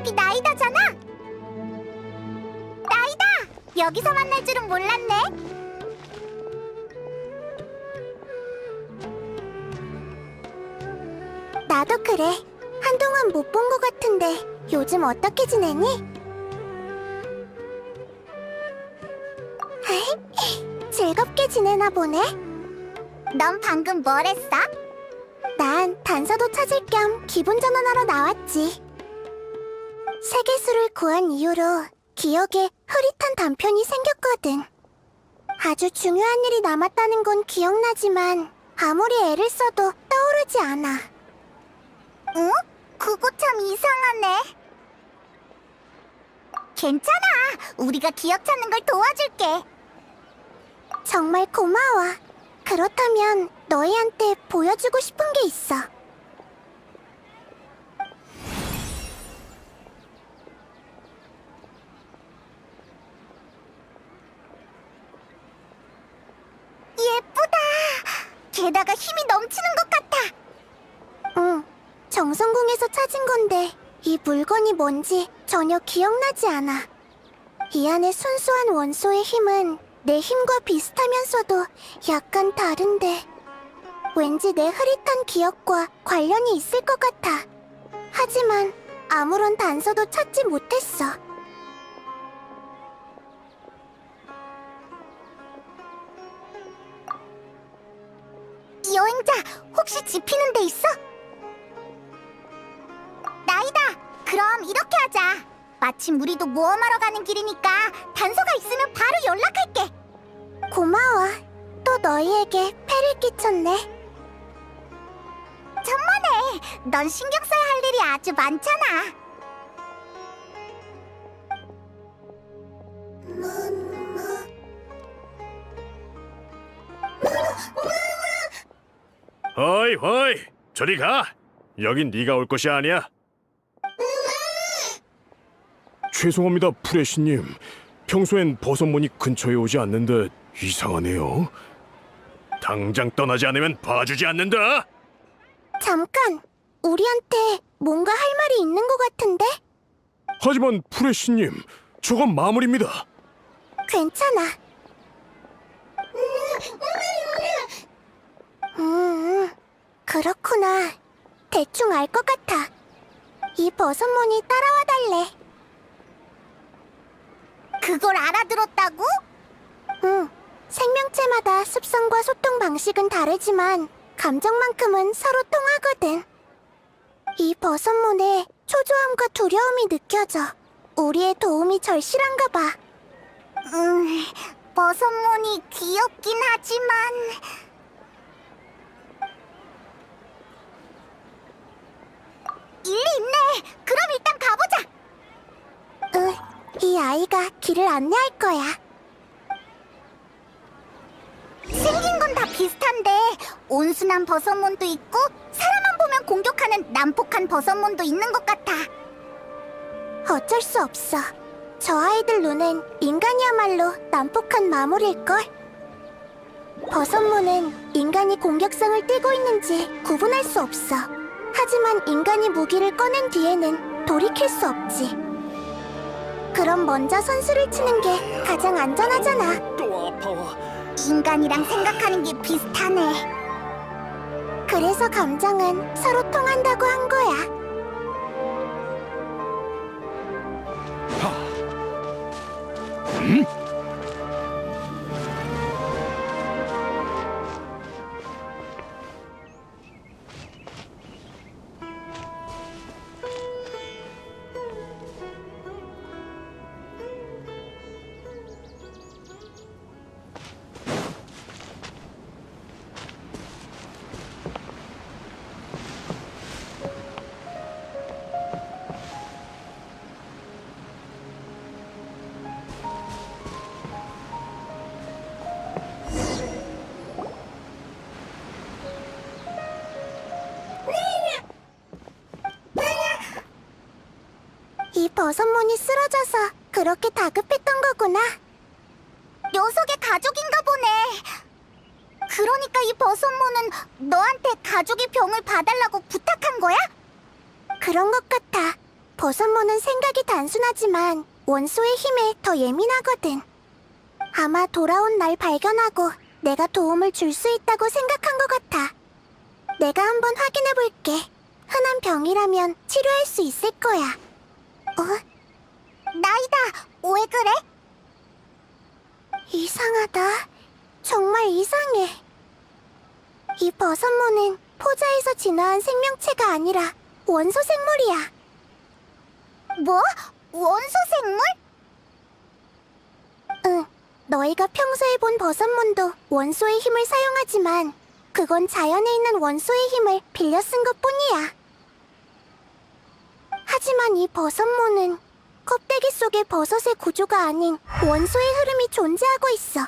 저기 나이다잖아. 나이다! 여기서 만날 줄은 몰랐네. 나도 그래. 한동안 못 본 것 같은데 요즘 어떻게 지내니? 즐겁게 지내나 보네. 넌 방금 뭘 했어? 난 단서도 찾을 겸 기분 전환하러 나왔지. 세계수를 구한 이후로 기억에 흐릿한 단편이 생겼거든. 아주 중요한 일이 남았다는 건 기억나지만 아무리 애를 써도 떠오르지 않아. 응? 그거 참 이상하네. 괜찮아. 우리가 기억 찾는 걸 도와줄게. 정말 고마워. 그렇다면 너희한테 보여주고 싶은 게 있어. 예쁘다. 게다가 힘이 넘치는 것 같아. 응, 정성궁에서 찾은 건데 이 물건이 뭔지 전혀 기억나지 않아. 이 안에 순수한 원소의 힘은 내 힘과 비슷하면서도 약간 다른데 왠지 내 흐릿한 기억과 관련이 있을 것 같아. 하지만 아무런 단서도 찾지 못했어. 여행자, 혹시 지피는 데 있어? 나이다! 그럼 이렇게 하자. 마침 우리도 모험하러 가는 길이니까 단서가 있으면 바로 연락할게. 고마워. 또 너희에게 폐를 끼쳤네. 천만에. 넌 신경 써야 할 일이 아주 많잖아. 허이 허이 저리 가. 여긴 네가 올 곳이 아니야. 죄송합니다 프레시님. 평소엔 버섯몬이 근처에 오지 않는데 이상하네요. 당장 떠나지 않으면 봐주지 않는다. 잠깐. 우리한테 뭔가 할 말이 있는 것 같은데? 하지만 프레시님, 저건 마물입니다. 괜찮아. 그렇구나. 대충 알 것 같아. 이 버섯몬이 따라와 달래. 그걸 알아들었다고? 응. 생명체마다 습성과 소통 방식은 다르지만 감정만큼은 서로 통하거든. 이 버섯몬에 초조함과 두려움이 느껴져. 우리의 도움이 절실한가 봐. 버섯몬이 귀엽긴 하지만... 일리 있네. 그럼 일단 가보자. 이 아이가 길을 안내할 거야. 생긴 건 다 비슷한데 온순한 버섯몬도 있고 사람만 보면 공격하는 난폭한 버섯몬도 있는 것 같아. 어쩔 수 없어. 저 아이들 눈엔 인간이야말로 난폭한 마물일걸. 버섯몬은 인간이 공격성을 띠고 있는지 구분할 수 없어. 하지만 인간이 무기를 꺼낸 뒤에는 돌이킬 수 없지. 그럼 먼저 선수를 치는 게 가장 안전하잖아. 또 아파와. 인간이랑 생각하는 게 비슷하네. 그래서 감정은 서로 통한다고 한 거야. 이 버섯몬이 쓰러져서 그렇게 다급했던 거구나. 녀석의 가족인가 보네. 그러니까 이 버섯몬은 너한테 가족의 병을 봐달라고 부탁한 거야? 그런 것 같아. 버섯모는 생각이 단순하지만 원소의 힘에 더 예민하거든. 아마 돌아온 날 발견하고 내가 도움을 줄 수 있다고 생각한 것 같아. 내가 한번 확인해 볼게. 흔한 병이라면 치료할 수 있을 거야. 나이다, 왜 그래? 이상하다. 정말 이상해. 이 버섯모는 포자에서 진화한 생명체가 아니라 원소 생물이야. 뭐? 원소 생물? 응. 너희가 평소에 본 버섯몬도 원소의 힘을 사용하지만 그건 자연에 있는 원소의 힘을 빌려 쓴 것뿐이야. 하지만 이 버섯몬은 껍데기 속의 버섯의 구조가 아닌 원소의 흐름이 존재하고 있어.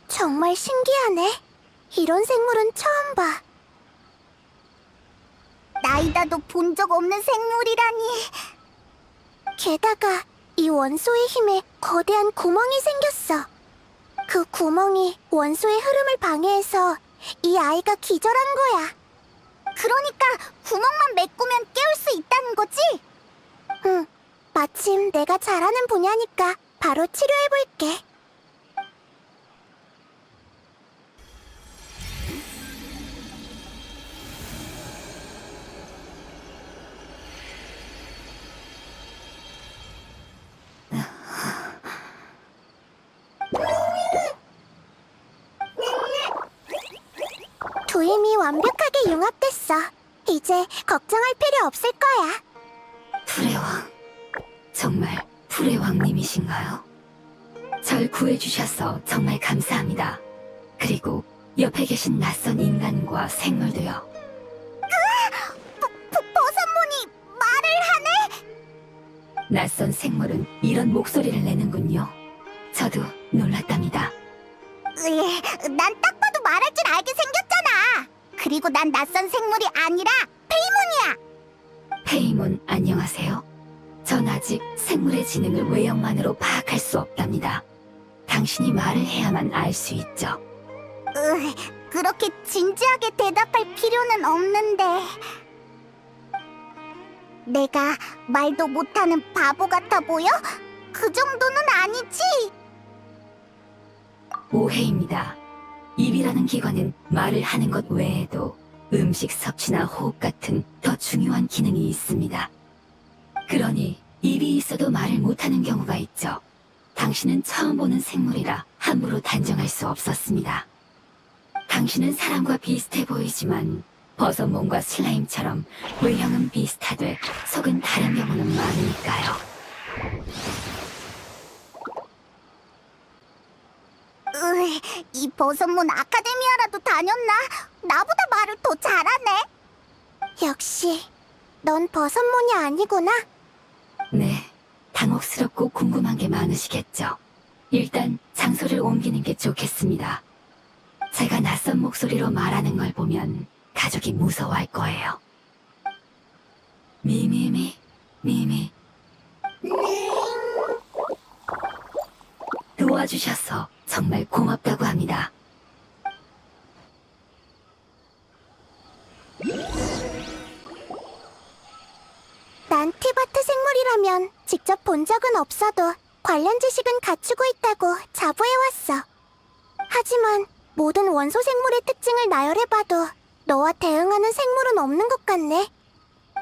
정말 신기하네. 이런 생물은 처음 봐. 나이다도 본 적 없는 생물이라니. 게다가 이 원소의 힘에 거대한 구멍이 생겼어. 그 구멍이 원소의 흐름을 방해해서 이 아이가 기절한 거야. 그러니까 구멍만 메꾸면 깨울 수 있다는 거지? 응. 마침 내가 잘하는 분야니까 바로 치료해볼게. 두 힘이 완벽하게 융합됐어. 이제 걱정할 필요 없을 거야. 불의 왕, 정말 불의 왕님이신가요? 절 구해주셔서 정말 감사합니다. 그리고 옆에 계신 낯선 인간과 생물도요. 버섯몬이 말을 하네? 낯선 생물은 이런 목소리를 내는군요. 저도 놀랐답니다. 난 딱 봐도 말할 줄 알게 생겼잖아. 그리고 난 낯선 생물이 아니라 페이몬이야. 페이몬 안녕하세요. 전 아직 생물의 지능을 외형만으로 파악할 수 없답니다. 당신이 말을 해야만 알 수 있죠. 그렇게 진지하게 대답할 필요는 없는데. 내가 말도 못하는 바보 같아 보여? 그 정도는 아니지. 오해입니다. 입이라는 기관은 말을 하는 것 외에도 음식 섭취나 호흡 같은 더 중요한 기능이 있습니다. 그러니 입이 있어도 말을 못하는 경우가 있죠. 당신은 처음 보는 생물이라 함부로 단정할 수 없었습니다. 당신은 사람과 비슷해 보이지만 버섯몬과 슬라임처럼 외형은 비슷하되 속은 다른 경우는 많으니까요. 이 버섯몬 아카데미아라도 다녔나? 나보다 말을 더 잘하네. 역시 넌 버섯몬이 아니구나. 네, 당혹스럽고 궁금한 게 많으시겠죠. 일단 장소를 옮기는 게 좋겠습니다. 제가 낯선 목소리로 말하는 걸 보면 가족이 무서워할 거예요. 미미미, 미미. 도와주셔서 정말 고맙다고 합니다. 난 티바트 생물이라면 직접 본 적은 없어도 관련 지식은 갖추고 있다고 자부해왔어. 하지만 모든 원소 생물의 특징을 나열해봐도 너와 대응하는 생물은 없는 것 같네.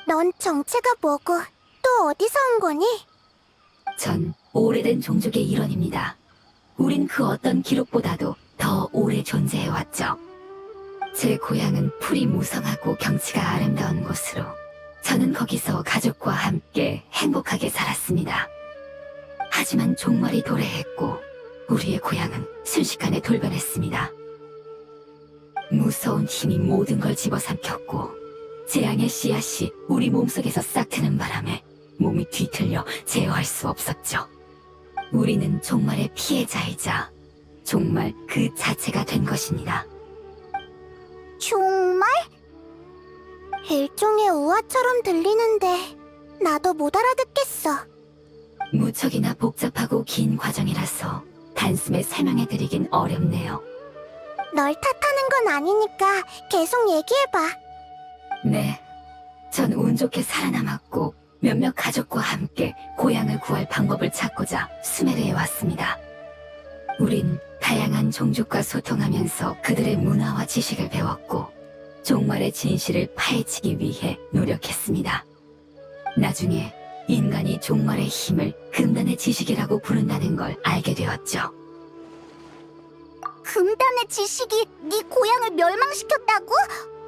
넌 정체가 뭐고 또 어디서 온 거니? 전 오래된 종족의 일원입니다. 우린 그 어떤 기록보다도 더 오래 존재해왔죠. 제 고향은 풀이 무성하고 경치가 아름다운 곳으로 저는 거기서 가족과 함께 행복하게 살았습니다. 하지만 종말이 도래했고 우리의 고향은 순식간에 돌변했습니다. 무서운 힘이 모든 걸 집어삼켰고 재앙의 씨앗이 우리 몸속에서 싹트는 바람에 몸이 뒤틀려 제어할 수 없었죠. 우리는 종말의 피해자이자 종말 그 자체가 된 것입니다. 정말? 일종의 우화처럼 들리는데 나도 못 알아듣겠어. 무척이나 복잡하고 긴 과정이라서 단숨에 설명해드리긴 어렵네요. 널 탓하는 건 아니니까 계속 얘기해봐. 네, 전 운 좋게 살아남았고 몇몇 가족과 함께 고향을 구할 방법을 찾고자 수메르에 왔습니다. 우린 다양한 종족과 소통하면서 그들의 문화와 지식을 배웠고 종말의 진실을 파헤치기 위해 노력했습니다. 나중에 인간이 종말의 힘을 금단의 지식이라고 부른다는 걸 알게 되었죠. 금단의 지식이 네 고향을 멸망시켰다고?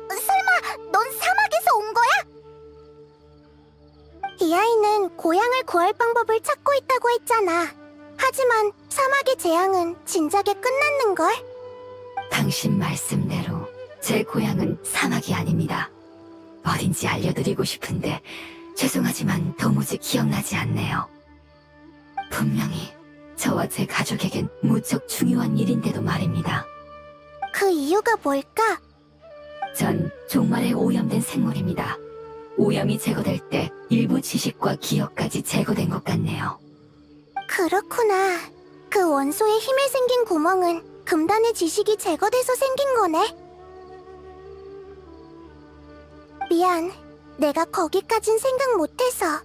설마 넌 사막에서 온 거야? 이 아이는 고향을 구할 방법을 찾고 있다고 했잖아. 하지만 사막의 재앙은 진작에 끝났는걸? 당신 말씀대로 제 고향은 사막이 아닙니다. 어딘지 알려드리고 싶은데 죄송하지만 도무지 기억나지 않네요. 분명히 저와 제 가족에겐 무척 중요한 일인데도 말입니다. 그 이유가 뭘까? 전 종말에 오염된 생물입니다. 오염이 제거될 때 일부 지식과 기억까지 제거된 것 같네요. 그렇구나. 그 원소의 힘에 생긴 구멍은 금단의 지식이 제거돼서 생긴 거네. 미안. 내가 거기까진 생각 못해서.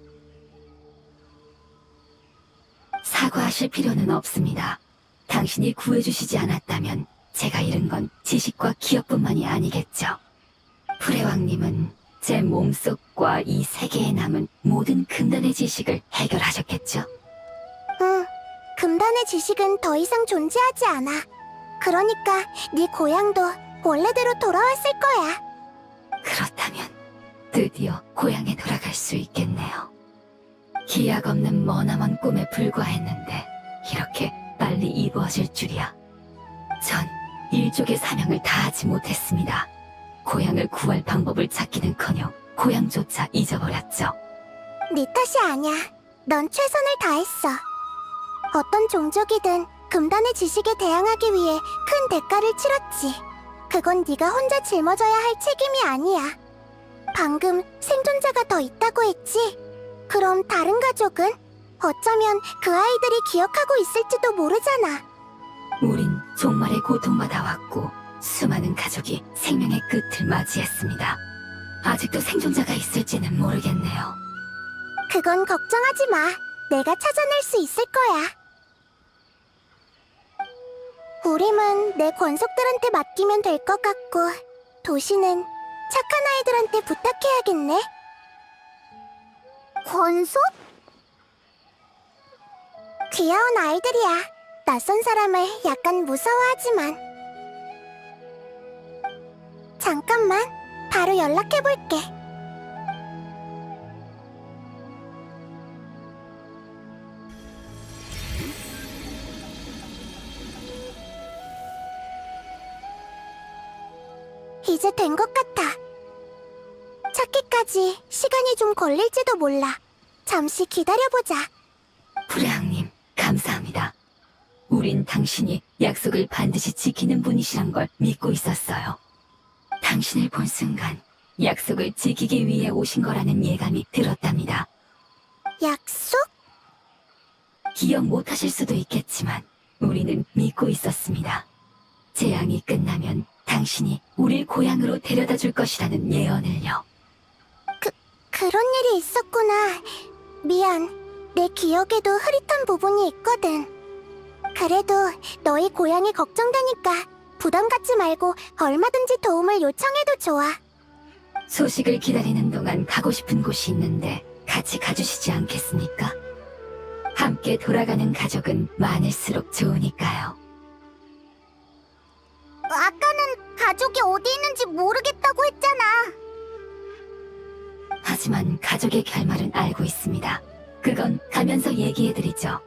사과하실 필요는 없습니다. 당신이 구해주시지 않았다면 제가 잃은 건 지식과 기억뿐만이 아니겠죠. 프레왕님은 제 몸속과 이 세계에 남은 모든 금단의 지식을 해결하셨겠죠. 응. 금단의 지식은 더 이상 존재하지 않아. 그러니까 네 고향도 원래대로 돌아왔을 거야. 그렇다면 드디어 고향에 돌아갈 수 있겠네요. 기약 없는 머나먼 꿈에 불과했는데 이렇게 빨리 이루어질 줄이야. 전 일족의 사명을 다하지 못했습니다. 고향을 구할 방법을 찾기는커녕 고향조차 잊어버렸죠. 네 탓이 아니야. 넌 최선을 다했어. 어떤 종족이든 금단의 지식에 대항하기 위해 큰 대가를 치렀지. 그건 네가 혼자 짊어져야 할 책임이 아니야. 방금 생존자가 더 있다고 했지? 그럼 다른 가족은? 어쩌면 그 아이들이 기억하고 있을지도 모르잖아. 우린 종말에 고통받아 왔고 수많은 가족이 생명의 끝을 맞이했습니다. 아직도 생존자가 있을지는 모르겠네요. 그건 걱정하지 마. 내가 찾아낼 수 있을 거야. 우림은 내 권속들한테 맡기면 될 것 같고 도시는 착한 아이들한테 부탁해야겠네. 권속? 귀여운 아이들이야. 낯선 사람을 약간 무서워하지만. 잠깐만, 바로 연락해볼게. 이제 된 것 같아. 찾기까지 시간이 좀 걸릴지도 몰라. 잠시 기다려보자. 프레앙님, 감사합니다. 우린 당신이 약속을 반드시 지키는 분이시란 걸 믿고 있었어요. 당신을 본 순간 약속을 지키기 위해 오신 거라는 예감이 들었답니다. 약속? 기억 못하실 수도 있겠지만 우리는 믿고 있었습니다. 재앙이 끝나면 당신이 우릴 고향으로 데려다 줄 것이라는 예언을요. 그런 일이 있었구나. 미안. 내 기억에도 흐릿한 부분이 있거든. 그래도 너희 고향이 걱정되니까 부담 갖지 말고 얼마든지 도움을 요청해도 좋아. 소식을 기다리는 동안 가고 싶은 곳이 있는데 같이 가주시지 않겠습니까? 함께 돌아가는 가족은 많을수록 좋으니까요. 아까는 가족이 어디 있는지 모르겠다고 했잖아. 하지만 가족의 결말은 알고 있습니다. 그건 가면서 얘기해드리죠.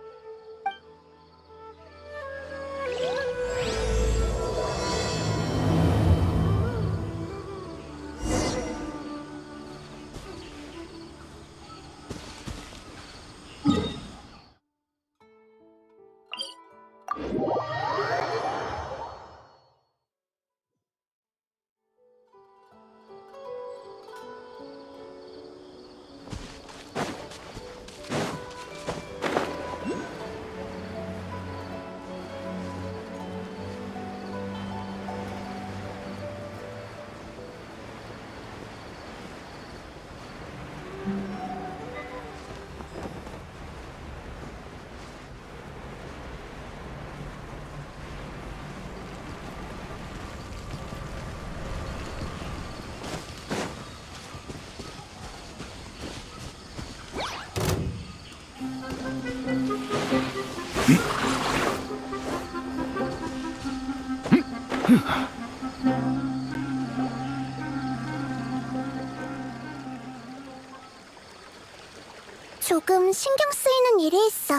조금 신경 쓰이는 일이 있어.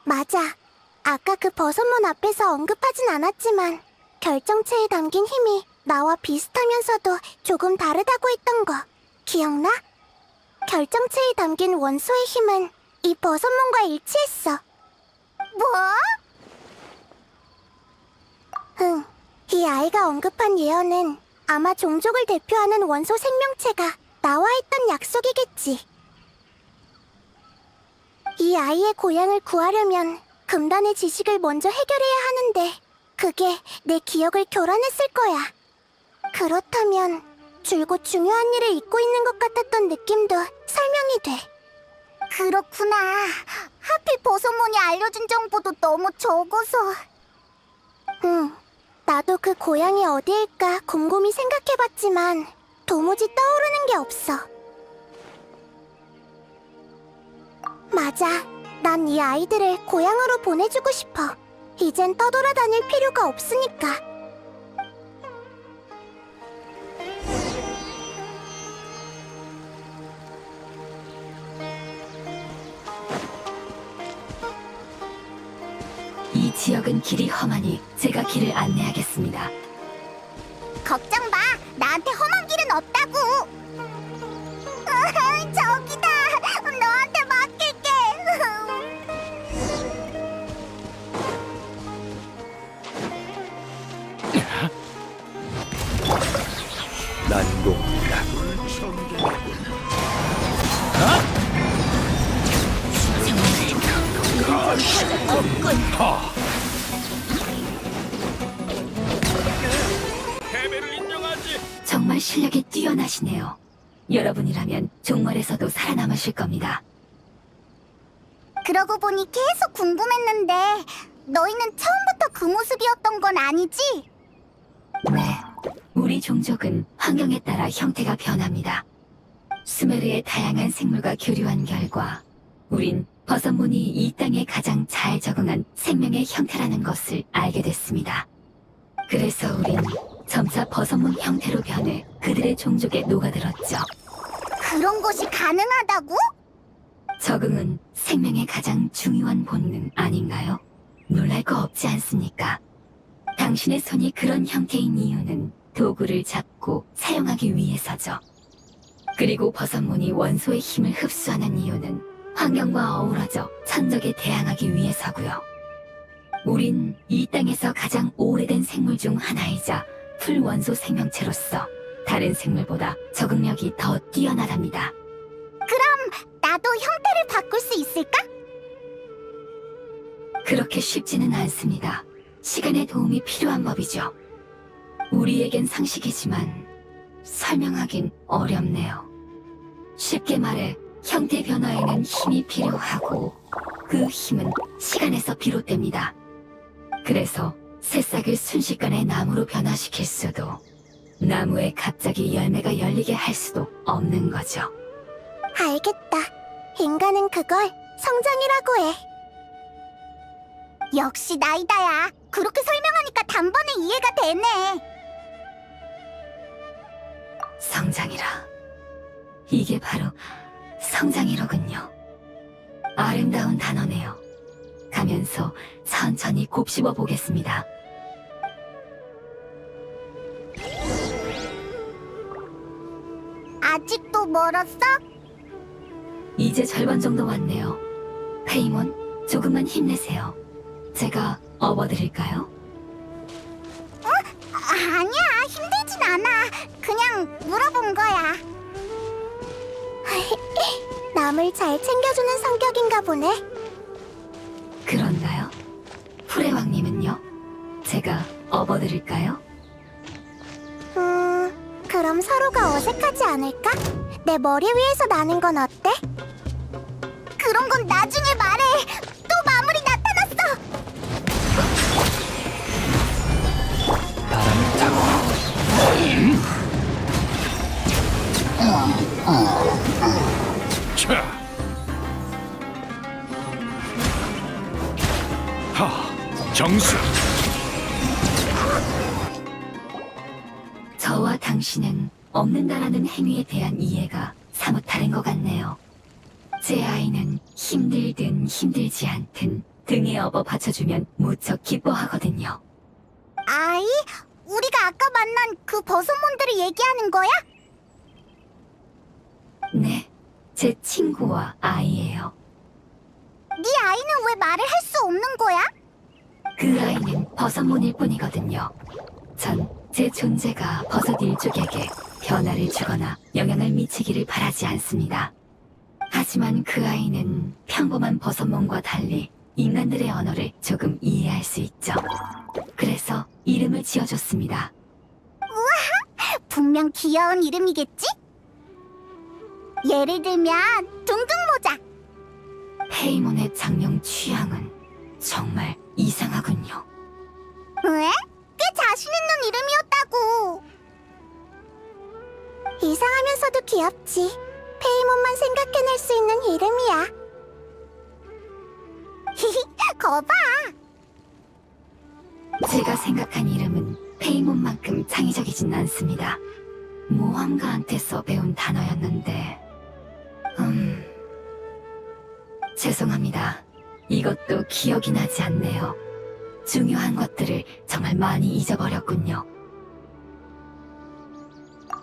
맞아. 아까 그 버섯문 앞에서 언급하진 않았지만 결정체에 담긴 힘이 나와 비슷하면서도 조금 다르다고 했던 거 기억나? 결정체에 담긴 원소의 힘은 이 버섯문과 일치했어. 뭐? 응. 이 아이가 언급한 예언은 아마 종족을 대표하는 원소 생명체가 나와 했던 약속이겠지. 이 아이의 고향을 구하려면 금단의 지식을 먼저 해결해야 하는데 그게 내 기억을 교란했을 거야. 그렇다면 줄곧 중요한 일을 잊고 있는 것 같았던 느낌도 설명이 돼. 그렇구나. 하필 버섯몬이 알려준 정보도 너무 적어서. 응. 나도 그 고향이 어디일까 곰곰이 생각해봤지만 도무지 떠오르는 게 없어. 맞아. 난 이 아이들을 고향으로 보내주고 싶어. 이젠 떠돌아다닐 필요가 없으니까. 이 지역은 길이 험하니 제가 길을 안내하겠습니다. 걱정 마. 나한테 험한 길은 없다고. 저기다. 너한테 맡길게. 난공이라. 정말 실력이 뛰어나시네요. 여러분이라면 종말에서도 살아남으실 겁니다. 그러고 보니 계속 궁금했는데 너희는 처음부터 그 모습이었던 건 아니지? 네, 우리 종족은 환경에 따라 형태가 변합니다. 수메르의 다양한 생물과 교류한 결과 우린 버섯문이 이 땅에 가장 잘 적응한 생명의 형태라는 것을 알게 됐습니다. 그래서 우린 점차 버섯문 형태로 변해 그들의 종족에 녹아들었죠. 그런 것이 가능하다고? 적응은 생명의 가장 중요한 본능 아닌가요? 놀랄 거 없지 않습니까? 당신의 손이 그런 형태인 이유는 도구를 잡고 사용하기 위해서죠. 그리고 버섯문이 원소의 힘을 흡수하는 이유는 환경과 어우러져 천적에 대항하기 위해서고요. 우린 이 땅에서 가장 오래된 생물 중 하나이자 풀원소 생명체로서 다른 생물보다 적응력이 더 뛰어나답니다. 나도 형태를 바꿀 수 있을까? 그렇게 쉽지는 않습니다. 시간의 도움이 필요한 법이죠. 우리에겐 상식이지만 설명하긴 어렵네요. 쉽게 말해 형태 변화에는 힘이 필요하고 그 힘은 시간에서 비롯됩니다. 그래서 새싹을 순식간에 나무로 변화시킬 수도 나무에 갑자기 열매가 열리게 할 수도 없는 거죠. 알겠다. 인간은 그걸 성장이라고 해. 역시 나이다야. 그렇게 설명하니까 단번에 이해가 되네. 성장이라. 이게 바로 성장이로군요. 아름다운 단어네요. 가면서 천천히 곱씹어 보겠습니다. 아직도 멀었어? 이제 절반 정도 왔네요. 페이몬, 조금만 힘내세요. 제가 업어드릴까요? 아니야, 힘들진 않아. 그냥 물어본 거야. 남을 잘 챙겨주는 성격인가 보네. 그런가요? 후레왕님은요? 제가 업어드릴까요? 그럼 서로가 어색하지 않을까? 내 머리 위에서 나는 건 어때? 그런 건 나중에 말해. 또 마무리 나타났어. 바람을 타고. 자. 정수. 저 저와 당신은 없는다라는 행위에 대한 이해가 사뭇 다른 것 같네요. 제 아이는 힘들든 힘들지 않든 등에 업어 받쳐주면 무척 기뻐하거든요. 아이? 우리가 아까 만난 그 버섯몬들을 얘기하는 거야? 네, 제 친구와 아이예요. 네 아이는 왜 말을 할 수 없는 거야? 그 아이는 버섯몬일 뿐이거든요. 전 제 존재가 버섯 일족에게 변화를 주거나 영향을 미치기를 바라지 않습니다. 하지만 그 아이는 평범한 버섯몬과 달리 인간들의 언어를 조금 이해할 수 있죠. 그래서 이름을 지어줬습니다. 분명 귀여운 이름이겠지? 예를 들면 둥둥모자. 페이몬의 장명 취향은 정말 이상하군요. 왜? 꽤 자신 있는 이름이었다고. 이상하면서도 귀엽지. 페이몬만 생각해낼 수 있는 이름이야. 히히, 거봐. 제가 생각한 이름은 페이몬만큼 창의적이진 않습니다. 모험가한테서 배운 단어였는데 죄송합니다. 이것도 기억이 나지 않네요. 중요한 것들을 정말 많이 잊어버렸군요.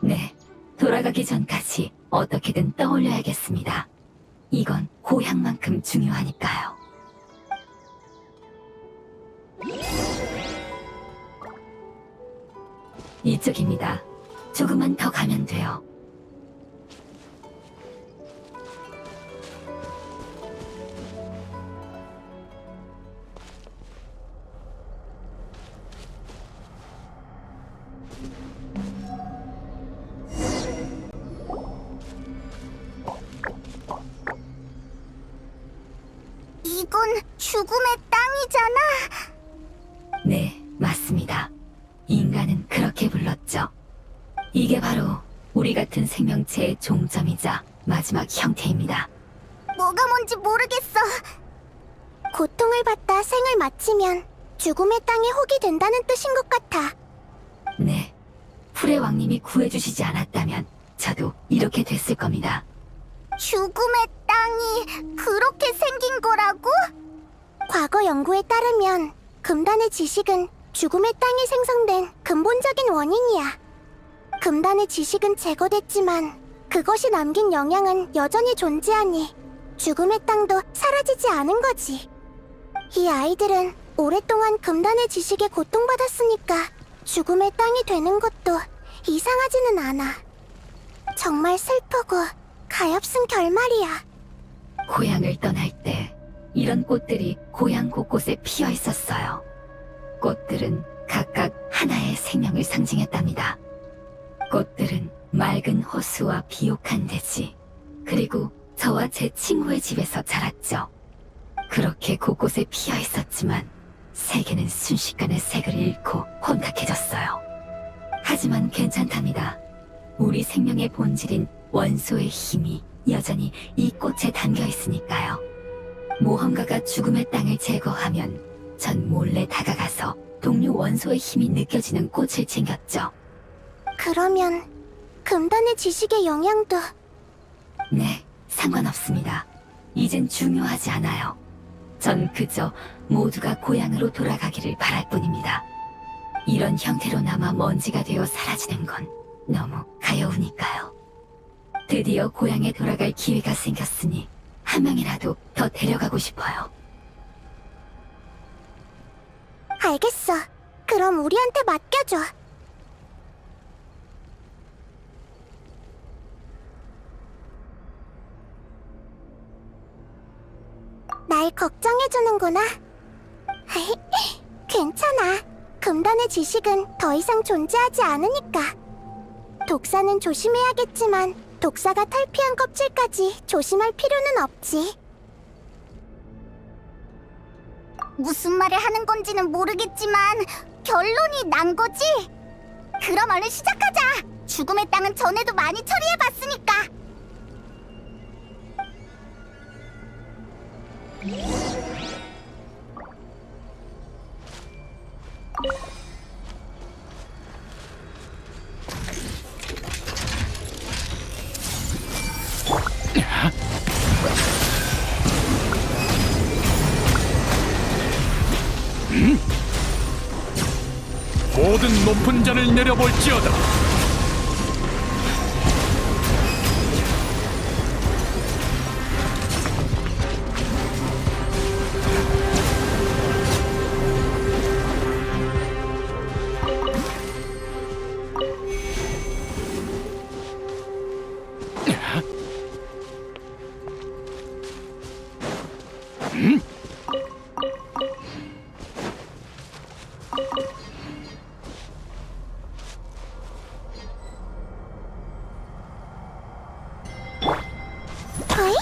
네, 돌아가기 전까지 어떻게든 떠올려야겠습니다. 이건 고향만큼 중요하니까요. 이쪽입니다. 조금만 더 가면 돼요. 이건 죽음의 땅이잖아. 네, 맞습니다. 인간은 그렇게 불렀죠. 이게 바로 우리 같은 생명체의 종점이자 마지막 형태입니다. 뭐가 뭔지 모르겠어. 고통을 받다 생을 마치면 죽음의 땅에 혹이 된다는 뜻인 것 같아. 네, 풀의 왕님이 구해주시지 않았다면 저도 이렇게 됐을 겁니다. 죽음의 땅이 그렇게 생긴 거라고? 과거 연구에 따르면 금단의 지식은 죽음의 땅이 생성된 근본적인 원인이야. 금단의 지식은 제거됐지만 그것이 남긴 영향은 여전히 존재하니 죽음의 땅도 사라지지 않은 거지. 이 아이들은 오랫동안 금단의 지식에 고통받았으니까 죽음의 땅이 되는 것도 이상하지는 않아. 정말 슬프고 가엾은 결말이야. 고향을 떠날 때 이런 꽃들이 고향 곳곳에 피어 있었어요. 꽃들은 각각 하나의 생명을 상징했답니다. 꽃들은 맑은 호수와 비옥한 대지, 그리고 저와 제 친구의 집에서 자랐죠. 그렇게 곳곳에 피어 있었지만 세계는 순식간에 색을 잃고 혼탁해졌어요. 하지만 괜찮답니다. 우리 생명의 본질인 원소의 힘이 여전히 이 꽃에 담겨 있으니까요. 모험가가 죽음의 땅을 제거하면 전 몰래 다가가서 동료 원소의 힘이 느껴지는 꽃을 챙겼죠. 그러면 금단의 지식의 영향도... 네, 상관없습니다. 이젠 중요하지 않아요. 전 그저 모두가 고향으로 돌아가기를 바랄 뿐입니다. 이런 형태로 남아 먼지가 되어 사라지는 건 너무 가여우니까요. 드디어 고향에 돌아갈 기회가 생겼으니 한 명이라도 더 데려가고 싶어요. 알겠어. 그럼 우리한테 맡겨줘. 날 걱정해주는구나. 괜찮아. 금단의 지식은 더 이상 존재하지 않으니까. 독사는 조심해야겠지만 독사가 탈피한 껍질까지 조심할 필요는 없지. 무슨 말을 하는 건지는 모르겠지만 결론이 난 거지? 그럼 얼른 시작하자. 죽음의 땅은 전에도 많이 처리해봤으니까. 모든 높은 잔을 내려볼지어다. 어이?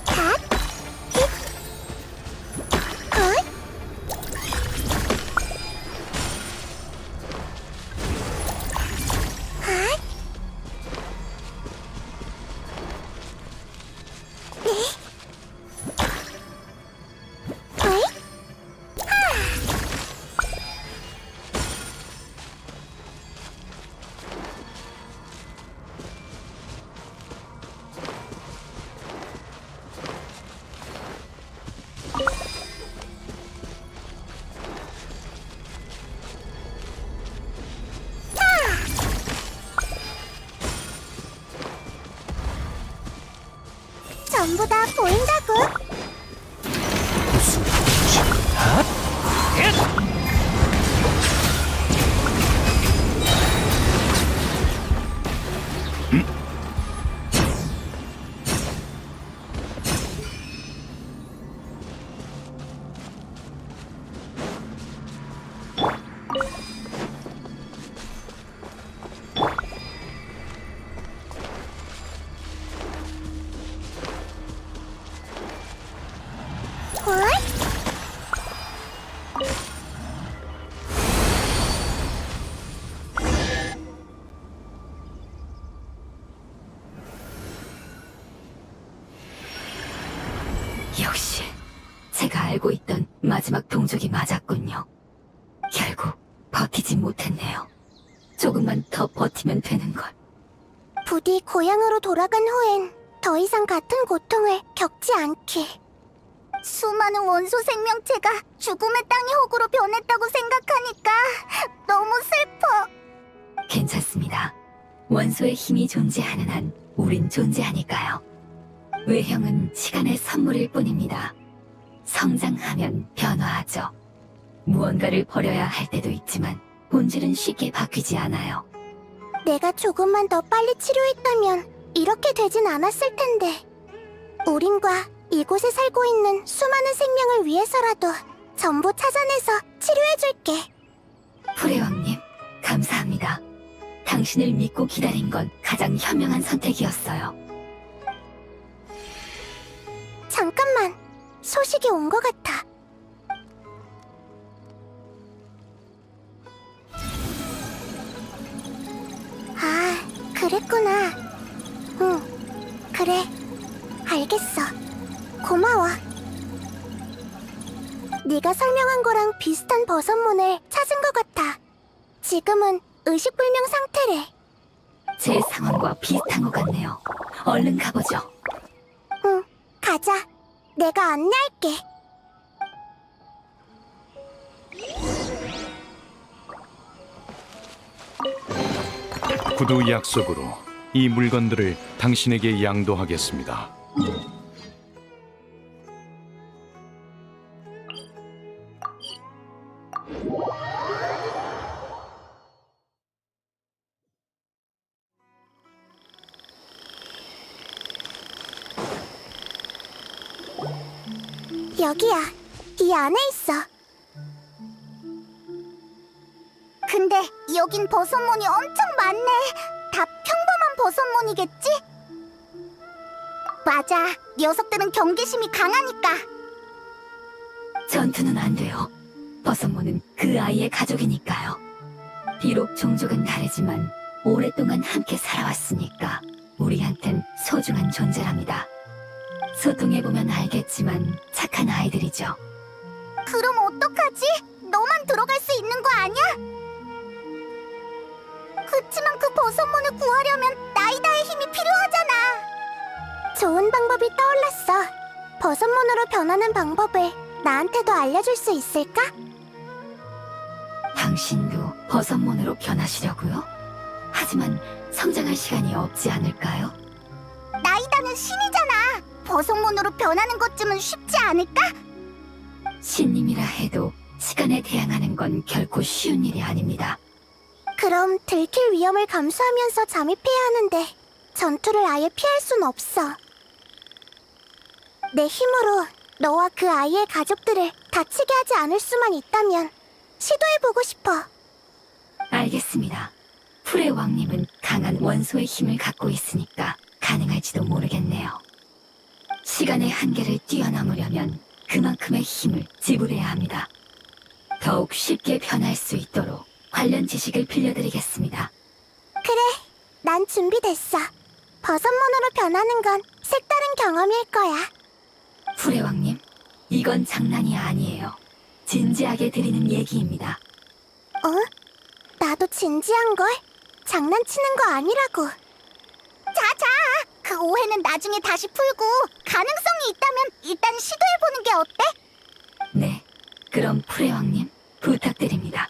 갓, 힛, 어이? 갓, 어이? 전부 다 보인다고. 헐? 역시 제가 알고 있던 마지막 동족이 맞았군요. 결국 버티지 못했네요. 조금만 더 버티면 되는 걸. 부디 고향으로 돌아간 후엔 더 이상 같은 고통을 겪지 않길. 수많은 원소 생명체가 죽음의 땅의 호구로 변했다고 생각하니까 너무 슬퍼. 괜찮습니다. 원소의 힘이 존재하는 한 우린 존재하니까요. 외형은 시간의 선물일 뿐입니다. 성장하면 변화하죠. 무언가를 버려야 할 때도 있지만 본질은 쉽게 바뀌지 않아요. 내가 조금만 더 빨리 치료했다면 이렇게 되진 않았을 텐데. 우린과 이곳에 살고 있는 수많은 생명을 위해서라도 전부 찾아내서 치료해줄게. 프레왕님, 감사합니다. 당신을 믿고 기다린 건 가장 현명한 선택이었어요. 잠깐만, 소식이 온 것 같아. 아, 그랬구나. 응, 그래. 알겠어. 고마워. 네가 설명한 거랑 비슷한 버섯문을 찾은 것 같아. 지금은 의식불명 상태래. 제 상황과 비슷한 것 같네요. 얼른 가보죠. 응, 가자. 내가 안내할게. 구두 약속으로 이 물건들을 당신에게 양도하겠습니다. 여기야. 이 안에 있어. 근데 여긴 버섯문이 엄청 많네. 다 평범한 버섯문이겠지? 맞아. 녀석들은 경계심이 강하니까. 전투는 안 돼요. 버섯모는 그 아이의 가족이니까요. 비록 종족은 다르지만 오랫동안 함께 살아왔으니까 우리한텐 소중한 존재랍니다. 소통해보면 알겠지만 착한 아이들이죠. 그럼 어떡하지? 너만 들어갈 수 있는 거 아니야? 버섯몬을 구하려면 나이다의 힘이 필요하잖아. 좋은 방법이 떠올랐어. 버섯몬으로 변하는 방법을 나한테도 알려줄 수 있을까? 당신도 버섯몬으로 변하시려고요? 하지만 성장할 시간이 없지 않을까요? 나이다는 신이잖아. 버섯몬으로 변하는 것쯤은 쉽지 않을까? 신님이라 해도 시간에 대항하는 건 결코 쉬운 일이 아닙니다. 그럼 들킬 위험을 감수하면서 잠입해야 하는데 전투를 아예 피할 순 없어. 내 힘으로 너와 그 아이의 가족들을 다치게 하지 않을 수만 있다면 시도해보고 싶어. 알겠습니다. 풀의 왕님은 강한 원소의 힘을 갖고 있으니까 가능할지도 모르겠네요. 시간의 한계를 뛰어넘으려면 그만큼의 힘을 지불해야 합니다. 더욱 쉽게 변할 수 있도록 관련 지식을 빌려드리겠습니다. 그래, 난 준비됐어. 버섯몬으로 변하는 건 색다른 경험일 거야. 풀의 왕님, 이건 장난이 아니에요. 진지하게 드리는 얘기입니다. 어? 나도 진지한걸? 장난치는 거 아니라고. 자자! 그 오해는 나중에 다시 풀고 가능성이 있다면 일단 시도해보는 게 어때? 네, 그럼 풀의 왕님 부탁드립니다.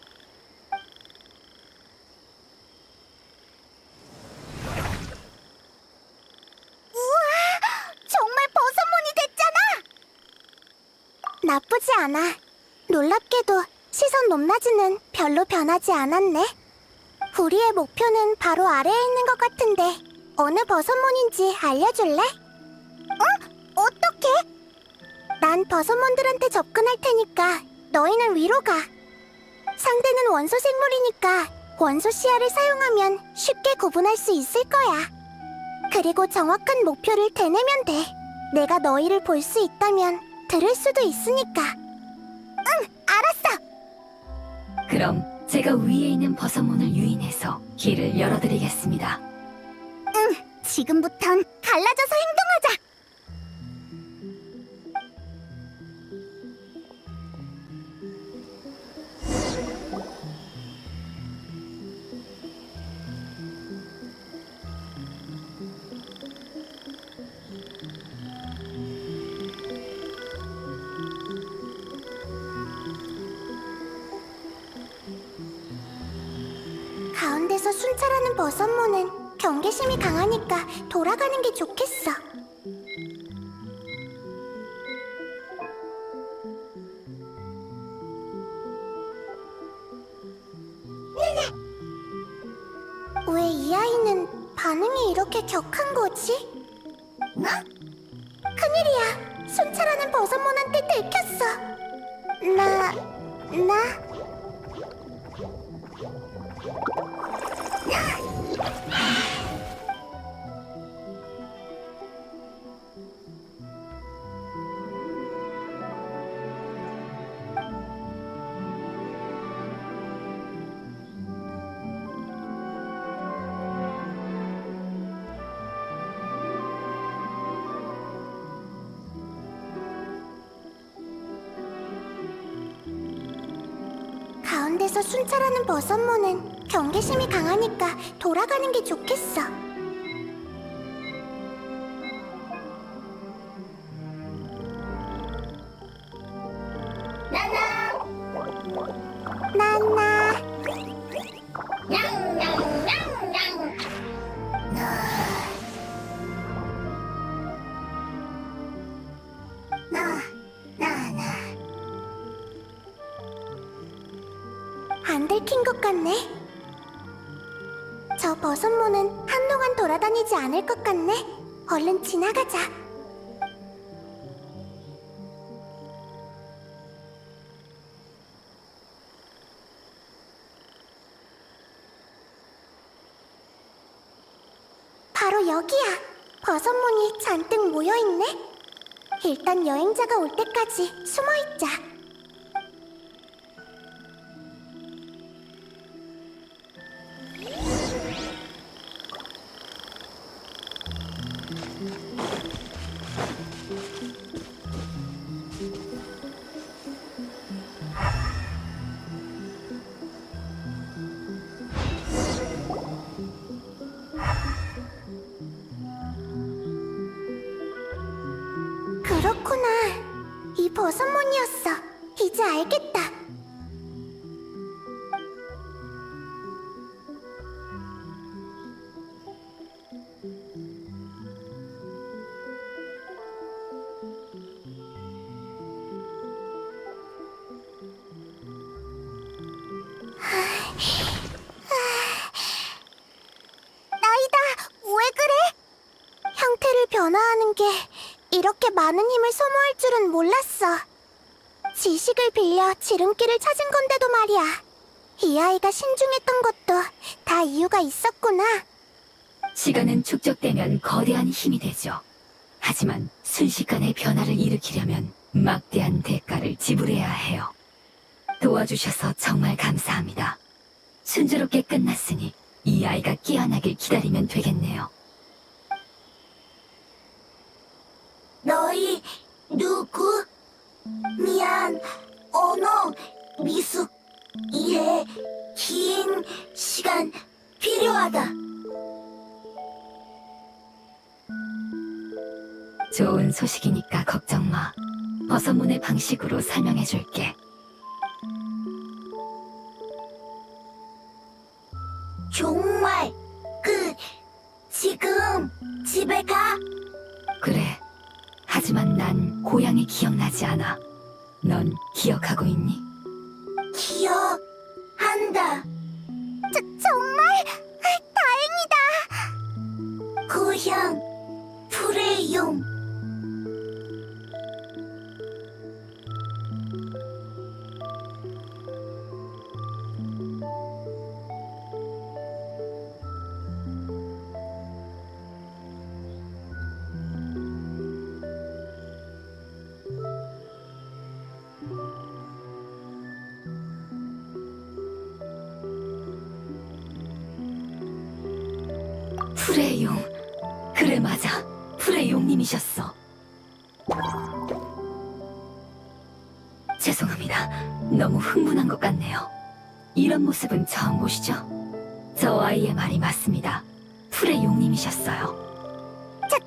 우와! 정말 버섯몬이 됐잖아! 나쁘지 않아. 놀랍게도 시선 높낮이는 별로 변하지 않았네. 우리의 목표는 바로 아래에 있는 것 같은데 어느 버섯몬인지 알려줄래? 어떻게? 난 버섯몬들한테 접근할 테니까 너희는 위로 가. 상대는 원소 생물이니까 원소 시야를 사용하면 쉽게 구분할 수 있을 거야. 그리고 정확한 목표를 되뇌면 돼. 내가 너희를 볼 수 있다면 들을 수도 있으니까. 응, 알았어. 그럼 제가 위에 있는 버섯문을 유인해서 길을 열어드리겠습니다. 응, 지금부턴 갈라져서 행동하자. 가운데서 순찰하는 버섯몬은 경계심이 강하니까 돌아가는 게 좋겠어. 왜 이 아이는 반응이 이렇게 격한 거지? 큰일이야. 순찰하는 버섯몬한테 들켰어. 나... 가운데서 순찰하는 버섯몬은 경계심이 강하니까 돌아가는 게 좋겠어. 나나. 안 들킨 것 같네. 저 버섯몬은 한동안 돌아다니지 않을 것 같네. 얼른 지나가자. 바로 여기야. 버섯몬이 잔뜩 모여있네. 일단 여행자가 올 때까지 숨어있자. 거였어. 이제 알겠다. 나이다, 왜 그래? 형태를 변화하는 게 이렇게 많은 힘을 소모할 줄은 몰랐어. 지식을 빌려 지름길을 찾은 건데도 말이야. 이 아이가 신중했던 것도 다 이유가 있었구나. 시간은 축적되면 거대한 힘이 되죠. 하지만 순식간에 변화를 일으키려면 막대한 대가를 지불해야 해요. 도와주셔서 정말 감사합니다. 순조롭게 끝났으니 이 아이가 깨어나길 기다리면 되겠네요. 너희 누구? 미안, 언어, 미숙, 이해, 긴 시간 필요하다. 좋은 소식이니까 걱정 마. 버섯문의 방식으로 설명해줄게. 정말 지금 집에 가? 그래. 하지만 난 고향이 기억나지 않아. 넌 기억하고 있니? 기억한다. 정말 다행이다. 고향 프레용. 프레용. 그래, 맞아. 프레용님이셨어. 죄송합니다. 너무 흥분한 것 같네요. 이런 모습은 처음 보시죠? 저 아이의 말이 맞습니다. 프레용님이셨어요.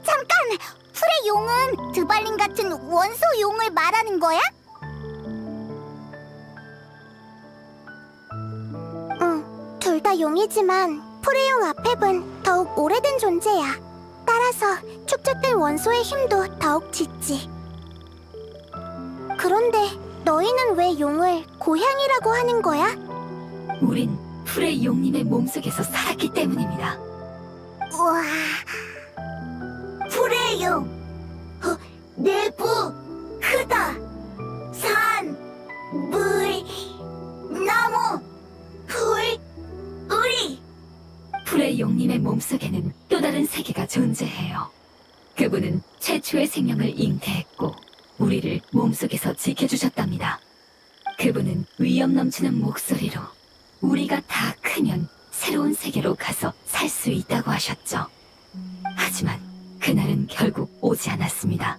잠깐! 프레용은 드발린 같은 원소 용을 말하는 거야? 응, 둘 다 용이지만 프레용 아펩은 더욱 오래된 존재야. 따라서 축적된 원소의 힘도 더욱 짙지. 그런데 너희는 왜 용을 고향이라고 하는 거야? 우린 프레용님의 몸속에서 살았기 때문입니다. 우와... 프레용! 내부 크다! 산, 물, 나무, 불, 우리! 프레용님의 몸속에는 또 다른 세계가 존재해요. 그분은 최초의 생명을 잉태했고 우리를 몸속에서 지켜주셨답니다. 그분은 위험 넘치는 목소리로 우리가 다 크면 새로운 세계로 가서 살 수 있다고 하셨죠. 하지만 그날은 결국 오지 않았습니다.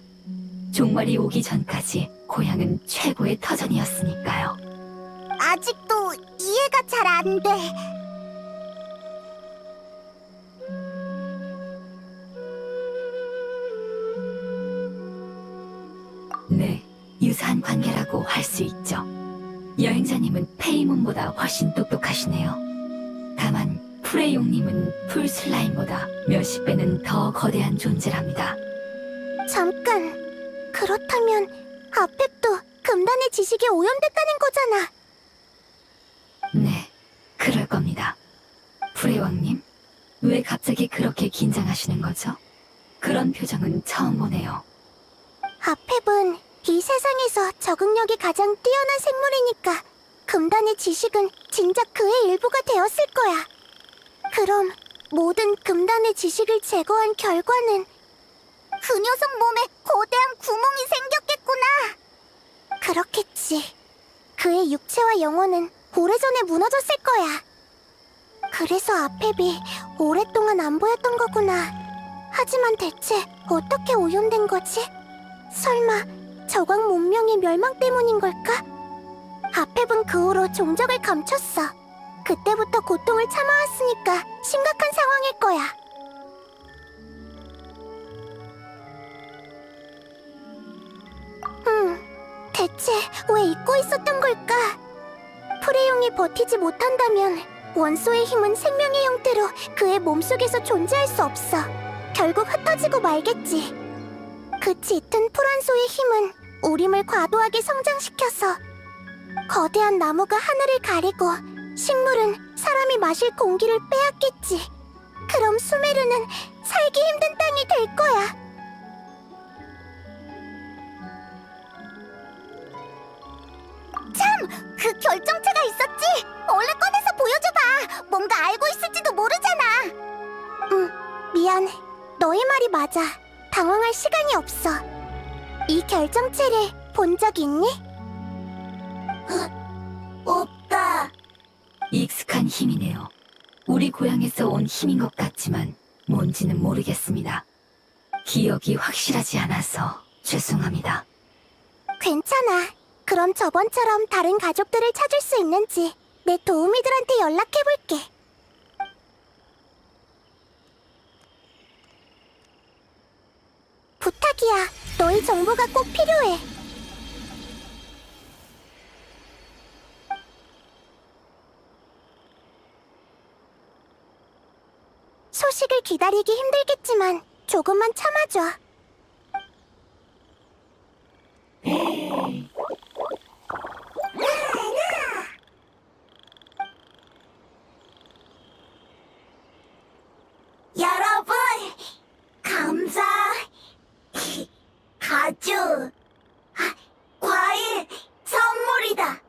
종말이 오기 전까지 고향은 최고의 터전이었으니까요. 아직도 이해가 잘 안 돼. 네, 유사한 관계라고 할 수 있죠. 여행자님은 페이몬보다 훨씬 똑똑하시네요. 다만 프레용님은 풀슬라임보다 몇십 배는 더 거대한 존재랍니다. 잠깐, 그렇다면 아펩도 금단의 지식에 오염됐다는 거잖아. 네, 그럴 겁니다. 프레왕님, 왜 갑자기 그렇게 긴장하시는 거죠? 그런 표정은 처음 보네요. 아펩은 이 세상에서 적응력이 가장 뛰어난 생물이니까 금단의 지식은 진작 그의 일부가 되었을 거야. 그럼 모든 금단의 지식을 제거한 결과는 그 녀석 몸에 거대한 구멍이 생겼겠구나. 그렇겠지. 그의 육체와 영혼은 오래전에 무너졌을 거야. 그래서 아펩이 오랫동안 안 보였던 거구나. 하지만 대체 어떻게 오염된 거지? 설마 저광 문명의 멸망 때문인 걸까? 아펩은 그 후로 종적을 감췄어. 그때부터 고통을 참아왔으니까 심각한 상황일 거야. 대체 왜 잊고 있었던 걸까? 프레용이 버티지 못한다면 원소의 힘은 생명의 형태로 그의 몸속에서 존재할 수 없어. 결국 흩어지고 말겠지. 그 짙은 풀원소의 힘은 우림을 과도하게 성장시켜서 거대한 나무가 하늘을 가리고 식물은 사람이 마실 공기를 빼앗겠지. 그럼 수메르는 살기 힘든 땅이 될 거야. 참! 그 결정체가 있었지? 얼른 꺼내서 보여줘봐! 뭔가 알고 있을지도 모르잖아! 미안. 너의 말이 맞아. 당황할 시간이 없어. 이 결정체를 본 적 있니? 없다. 익숙한 힘이네요. 우리 고향에서 온 힘인 것 같지만 뭔지는 모르겠습니다. 기억이 확실하지 않아서 죄송합니다. 괜찮아. 그럼 저번처럼 다른 가족들을 찾을 수 있는지 내 도우미들한테 연락해볼게. 부탁이야. 너희 정보가 꼭 필요해. 소식을 기다리기 힘들겠지만 조금만 참아줘. 여러분, 감자, 가죽, 과일, 선물이다.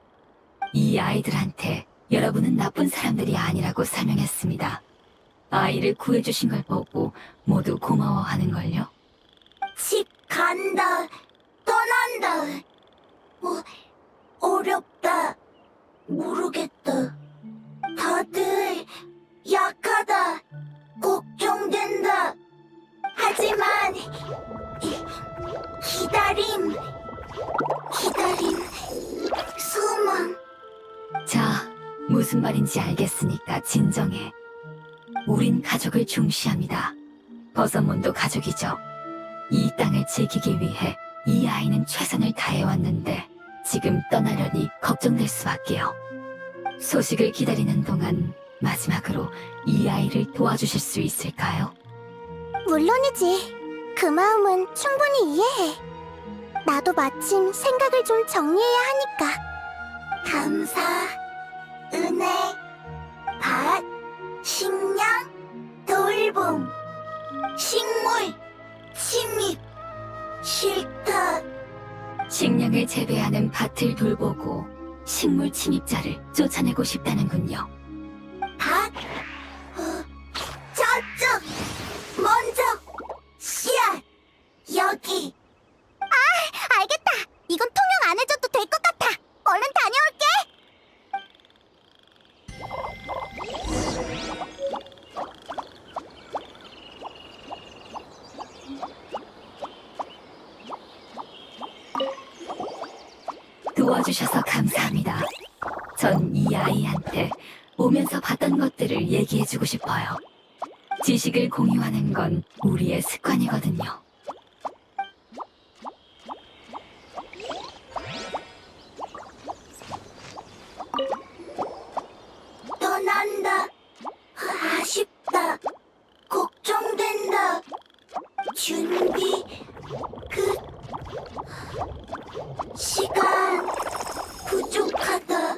이 아이들한테 여러분은 나쁜 사람들이 아니라고 설명했습니다. 아이를 구해주신 걸 보고 모두 고마워하는걸요. 집 간다, 떠난다. 어렵다, 모르겠다. 다들 약하다, 걱정된다. 하지만 기다림, 소망. 자, 무슨 말인지 알겠으니까 진정해. 우린 가족을 중시합니다. 버섯몬도 가족이죠. 이 땅을 지키기 위해 이 아이는 최선을 다해왔는데 지금 떠나려니 걱정될 수밖에요. 소식을 기다리는 동안 마지막으로 이 아이를 도와주실 수 있을까요? 물론이지. 그 마음은 충분히 이해해. 나도 마침 생각을 좀 정리해야 하니까. 감사, 은혜, 밭, 식량, 돌봄, 식물, 침입, 쉴터. 식량을 재배하는 밭을 돌보고 식물 침입자를 쫓아내고 싶다는군요. 밭, 저쪽, 먼저, 씨앗, 여기. 알겠다. 이건 통영 안 해줘도 될 것 같아. 얼른 다녀올게. 도와주셔서 감사합니다. 전 이 아이한테 오면서 봤던 것들을 얘기해주고 싶어요. 지식을 공유하는 건 우리의 습관이거든요. 떠난다. 아쉽다. 걱정된다. 준비 끝. 시간 부족하다.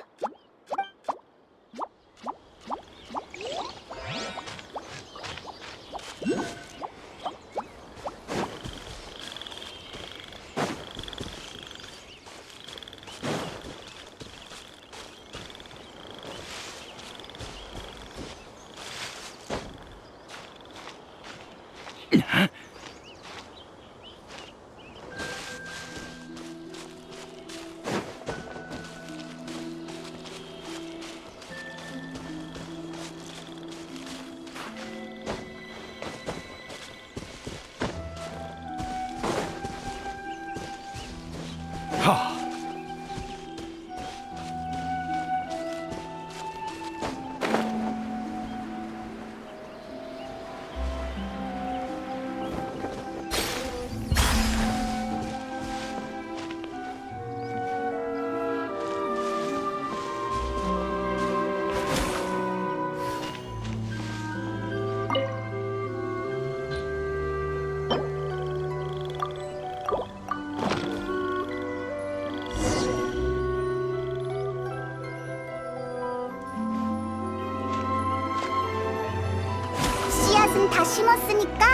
꽃은 다 심었으니까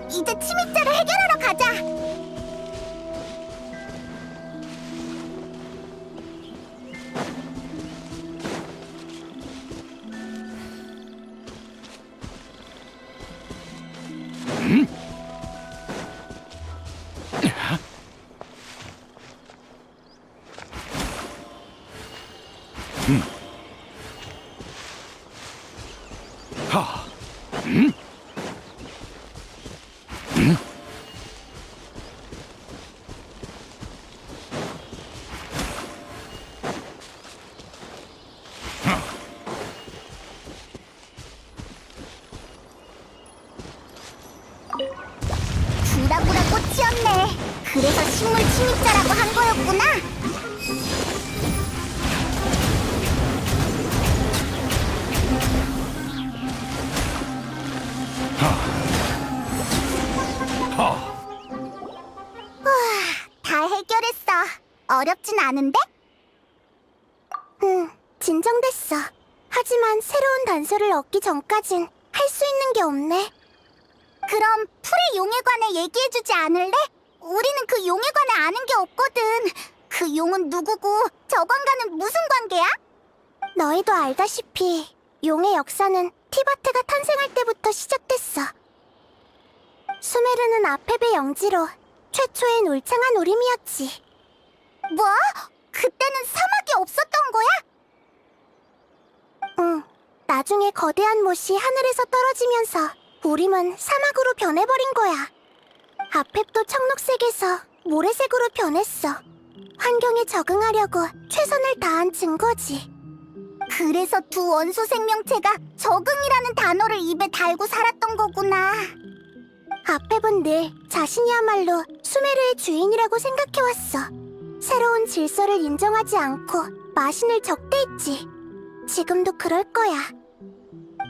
이제 침입자를 해결하러 가자. 하. 구라구라 꽃이었네. 그래서 식물 침입자라고 한 거였구나. 다 해결했어. 어렵진 않은데? 진정됐어. 하지만 새로운 단서를 얻기 전까진 할 수 있는 게 없네. 그럼 풀의 용에 관해 얘기해주지 않을래? 우리는 그 용에 관해 아는 게 없거든. 그 용은 누구고 저관과는 무슨 관계야? 너희도 알다시피 용의 역사는 티바트가 탄생할 때부터 시작됐어. 수메르는 아페베 영지로 최초의 울창한 우림이었지. 뭐? 그때는 사막이 없었던 거야? 응. 나중에 거대한 못이 하늘에서 떨어지면서 우림은 사막으로 변해버린 거야. 아펩도 청록색에서 모래색으로 변했어. 환경에 적응하려고 최선을 다한 증거지. 그래서 두 원소 생명체가 적응이라는 단어를 입에 달고 살았던 거구나. 아펩은 늘 자신이야말로 수메르의 주인이라고 생각해왔어. 새로운 질서를 인정하지 않고 마신을 적대했지. 지금도 그럴 거야.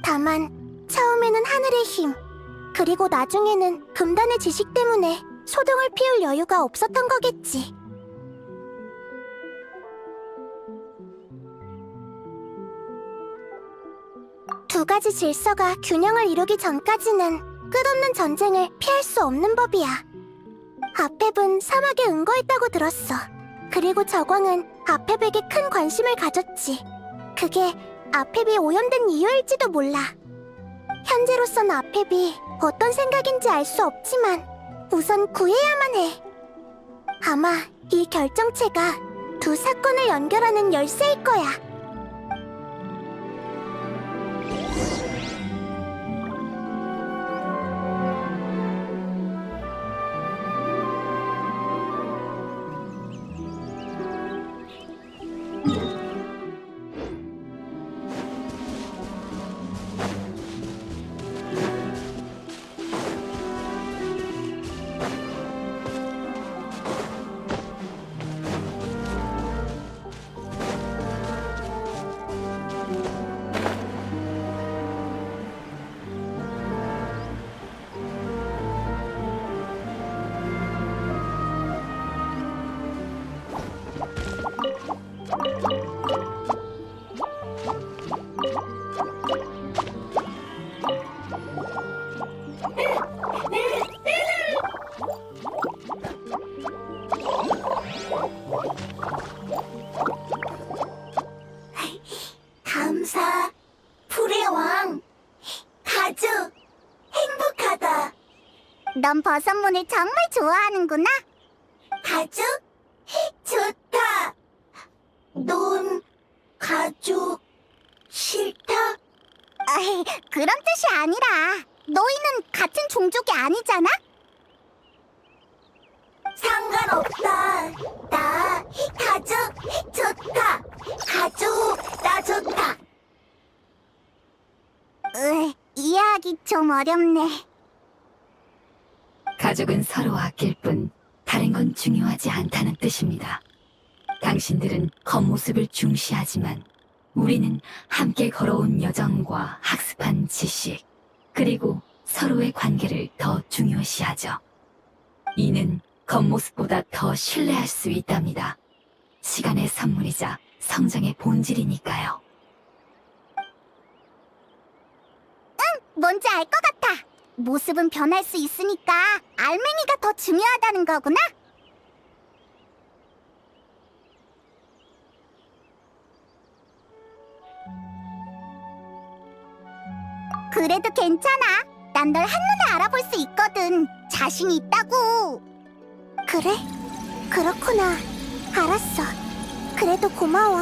다만 처음에는 하늘의 힘, 그리고 나중에는 금단의 지식 때문에 소동을 피울 여유가 없었던 거겠지. 두 가지 질서가 균형을 이루기 전까지는 끝없는 전쟁을 피할 수 없는 법이야. 아펩은 사막에 응거했다고 들었어. 그리고 저광은 아펩에게 큰 관심을 가졌지. 그게 아펩이 오염된 이유일지도 몰라. 현재로선 아펩이 어떤 생각인지 알 수 없지만 우선 구해야만 해. 아마 이 결정체가 두 사건을 연결하는 열쇠일 거야. 감사, 불의 왕. 아주 행복하다. 넌 버섯문을 정말 좋아하는구나. 아주 좋다. 넌 가죽 싫다? 그런 뜻이 아니라 너희는 같은 종족이 아니잖아? 상관없다. 나 가죽 좋다. 가죽 나 좋다. 이해하기 좀 어렵네. 가족은 서로 아낄 뿐 다른 건 중요하지 않다는 뜻입니다. 당신들은 겉모습을 중시하지만 우리는 함께 걸어온 여정과 학습한 지식, 그리고 서로의 관계를 더 중요시하죠. 이는 겉모습보다 더 신뢰할 수 있답니다. 시간의 선물이자 성장의 본질이니까요. 뭔지 알 것 같아. 모습은 변할 수 있으니까 알맹이가 더 중요하다는 거구나? 그래도 괜찮아. 난 널 한눈에 알아볼 수 있거든. 자신이 있다고. 그래? 그렇구나. 알았어. 그래도 고마워.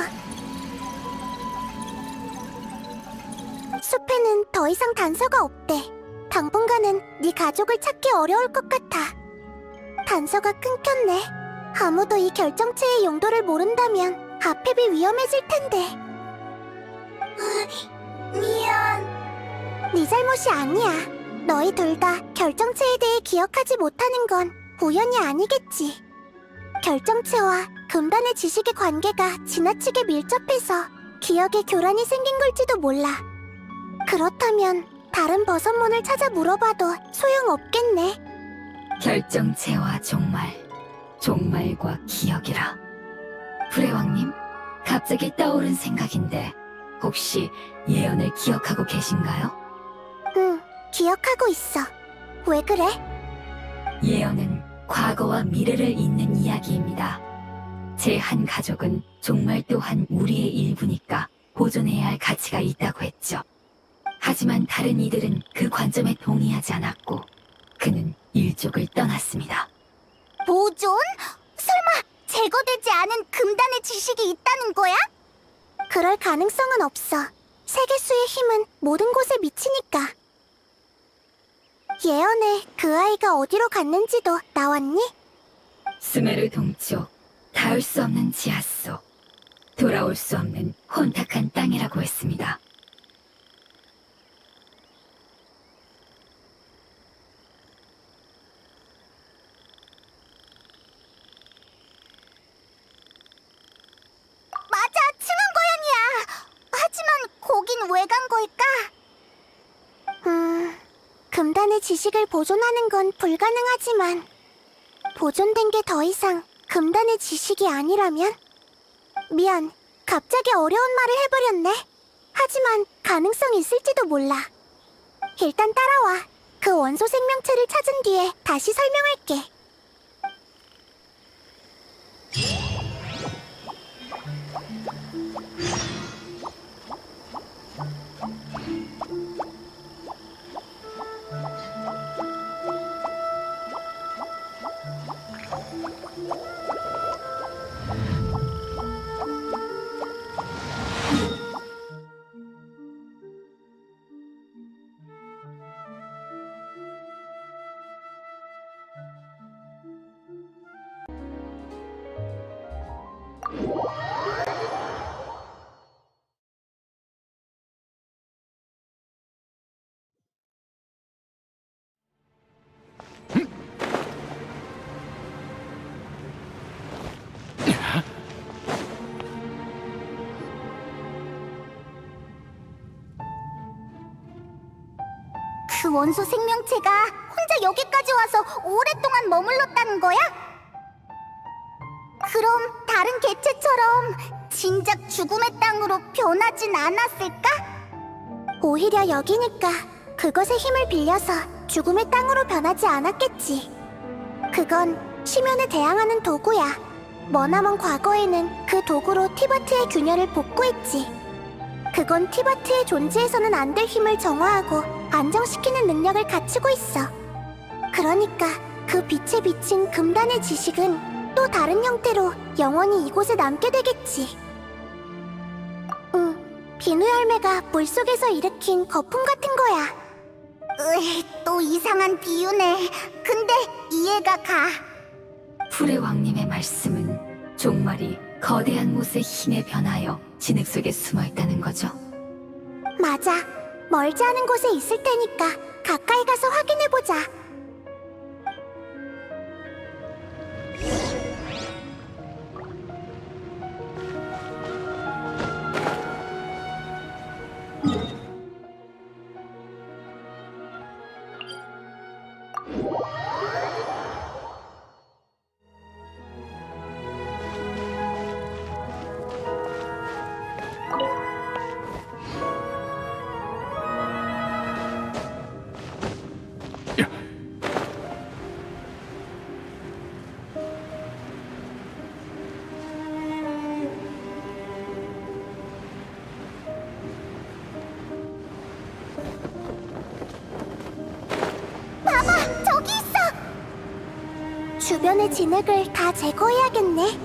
숲에는 더 이상 단서가 없대. 당분간은 네 가족을 찾기 어려울 것 같아. 단서가 끊겼네. 아무도 이 결정체의 용도를 모른다면 앞입이 위험해질 텐데. 미안. 네 잘못이 아니야. 너희 둘 다 결정체에 대해 기억하지 못하는 건 우연이 아니겠지. 결정체와 금단의 지식의 관계가 지나치게 밀접해서 기억에 교란이 생긴 걸지도 몰라. 그렇다면 다른 버섯몬을 찾아 물어봐도 소용없겠네. 결정체와 종말, 종말과 기억이라. 불의왕님, 갑자기 떠오른 생각인데 혹시 예언을 기억하고 계신가요? 응, 기억하고 있어. 왜 그래? 예언은 과거와 미래를 잇는 이야기입니다. 제 한 가족은 종말 또한 우리의 일부니까 보존해야 할 가치가 있다고 했죠. 하지만 다른 이들은 그 관점에 동의하지 않았고 그는 일족을 떠났습니다. 보존? 설마 제거되지 않은 금단의 지식이 있다는 거야? 그럴 가능성은 없어. 세계수의 힘은 모든 곳에 미치니까. 예언에 그 아이가 어디로 갔는지도 나왔니? 스메르 동쪽, 닿을 수 없는 지하 속, 돌아올 수 없는 혼탁한 땅이라고 했습니다. 맞아, 층암고양이야. 하지만 거긴 왜 간 걸까? 금단의 지식을 보존하는 건 불가능하지만 보존된 게 더 이상 금단의 지식이 아니라면? 미안, 갑자기 어려운 말을 해버렸네. 하지만 가능성이 있을지도 몰라. 일단 따라와. 그 원소 생명체를 찾은 뒤에 다시 설명할게. 그 원소 생명체가 혼자 여기까지 와서 오랫동안 머물렀다는 거야? 그럼 다른 개체처럼 진작 죽음의 땅으로 변하진 않았을까? 오히려 여기니까 그것의 힘을 빌려서 죽음의 땅으로 변하지 않았겠지. 그건 심연에 대항하는 도구야. 머나먼 과거에는 그 도구로 티바트의 균열을 복구했지. 그건 티바트의 존재에서는 안 될 힘을 정화하고 안정시키는 능력을 갖추고 있어. 그러니까 그 빛에 비친 금단의 지식은 또 다른 형태로 영원히 이곳에 남게 되겠지. 비누 열매가 물속에서 일으킨 거품 같은 거야. 또 이상한 비유네. 근데 이해가 가. 불의왕님의 말씀은 종말이 거대한 못의 힘에 변하여 진흙 속에 숨어있다는 거죠. 맞아. 멀지 않은 곳에 있을 테니까 가까이 가서 확인해보자. 주변의 진흙을 다 제거해야겠네.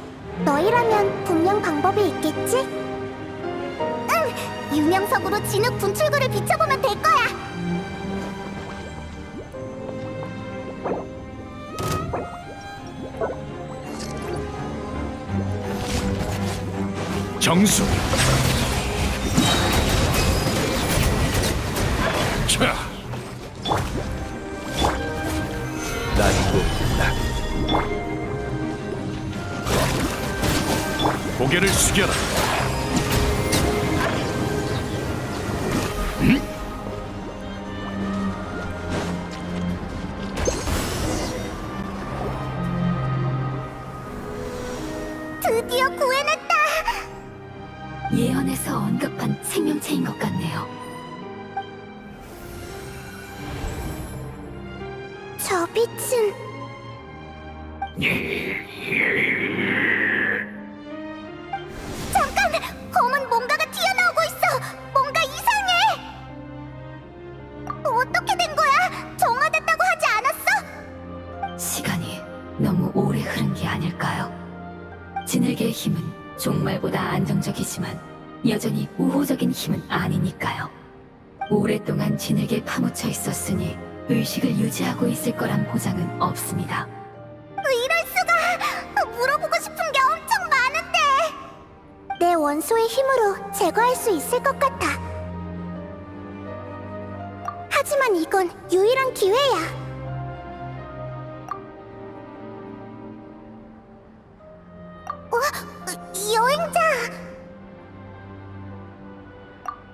너희라면 분명 방법이 있겠지? 응! 유명석으로 진흙 분출구를 비춰보면 될 거야! 정수. 자, 난고 고개를 숙여라. 드디어 구해냈다! 예언에서 언급한 생명체인 것 같네요. 저 빛은... 잠깐! 검은 뭔가가 튀어나오고 있어! 뭔가 이상해! 어떻게 된 거야? 정화됐다고 하지 않았어? 시간이 너무 오래 흐른 게 아닐까요? 진흙의 힘은 종말보다 안정적이지만 여전히 우호적인 힘은 아니니까요. 오랫동안 진흙에 파묻혀 있었으니 의식을 유지하고 있을 거란 보장은 없습니다. 이럴 수가! 물어보고 싶은 게 엄청 많은데! 내 원소의 힘으로 제거할 수 있을 것 같아. 하지만 이건 유일한 기회야. 여행자!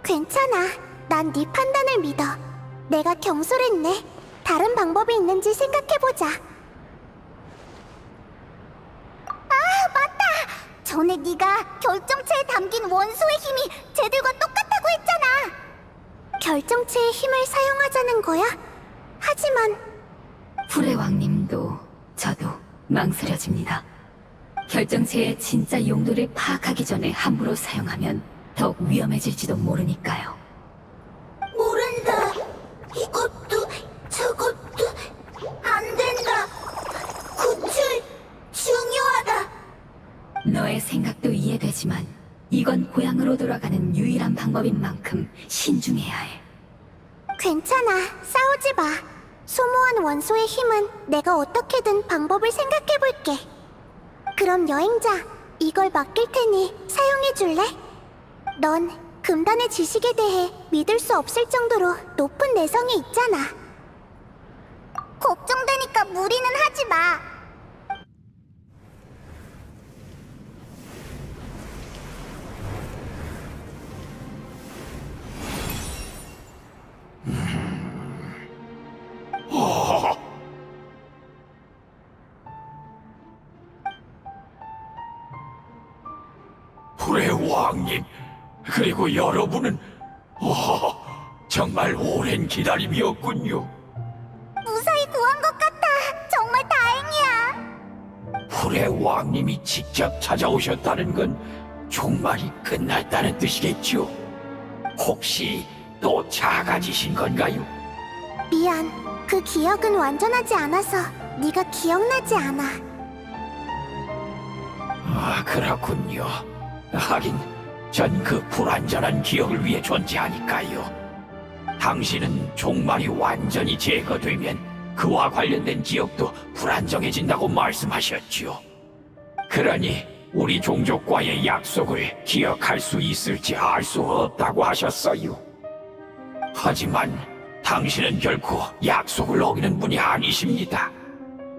괜찮아. 난 네 판단을 믿어. 내가 경솔했네. 다른 방법이 있는지 생각해보자. 아, 맞다! 전에 네가 결정체에 담긴 원소의 힘이 쟤들과 똑같다고 했잖아. 결정체의 힘을 사용하자는 거야? 하지만 불의 왕님도 저도 망설여집니다. 결정체의 진짜 용도를 파악하기 전에 함부로 사용하면 더욱 위험해질지도 모르니까요. 모른다. 이것도 저것도 안 된다. 구출 중요하다. 너의 생각도 이해되지만 이건 고향으로 돌아가는 유일한 방법인 만큼 신중해야 해. 괜찮아. 싸우지 마. 소모한 원소의 힘은 내가 어떻게든 방법을 생각해볼게. 그럼 여행자, 이걸 맡길 테니 사용해줄래? 넌 금단의 지식에 대해 믿을 수 없을 정도로 높은 내성이 있잖아. 걱정되니까 무리는 하지 마. 불의 왕님, 그리고 여러분은 정말 오랜 기다림이었군요. 무사히 구한 것 같아. 정말 다행이야. 불의 왕님이 직접 찾아오셨다는 건 종말이 끝났다는 뜻이겠죠? 혹시 또 작아지신 건가요? 미안. 그 기억은 완전하지 않아서 네가 기억나지 않아. 아, 그렇군요. 하긴 전 그 불완전한 기억을 위해 존재하니까요. 당신은 종말이 완전히 제거되면 그와 관련된 기억도 불안정해진다고 말씀하셨죠. 그러니 우리 종족과의 약속을 기억할 수 있을지 알 수 없다고 하셨어요. 하지만 당신은 결코 약속을 어기는 분이 아니십니다.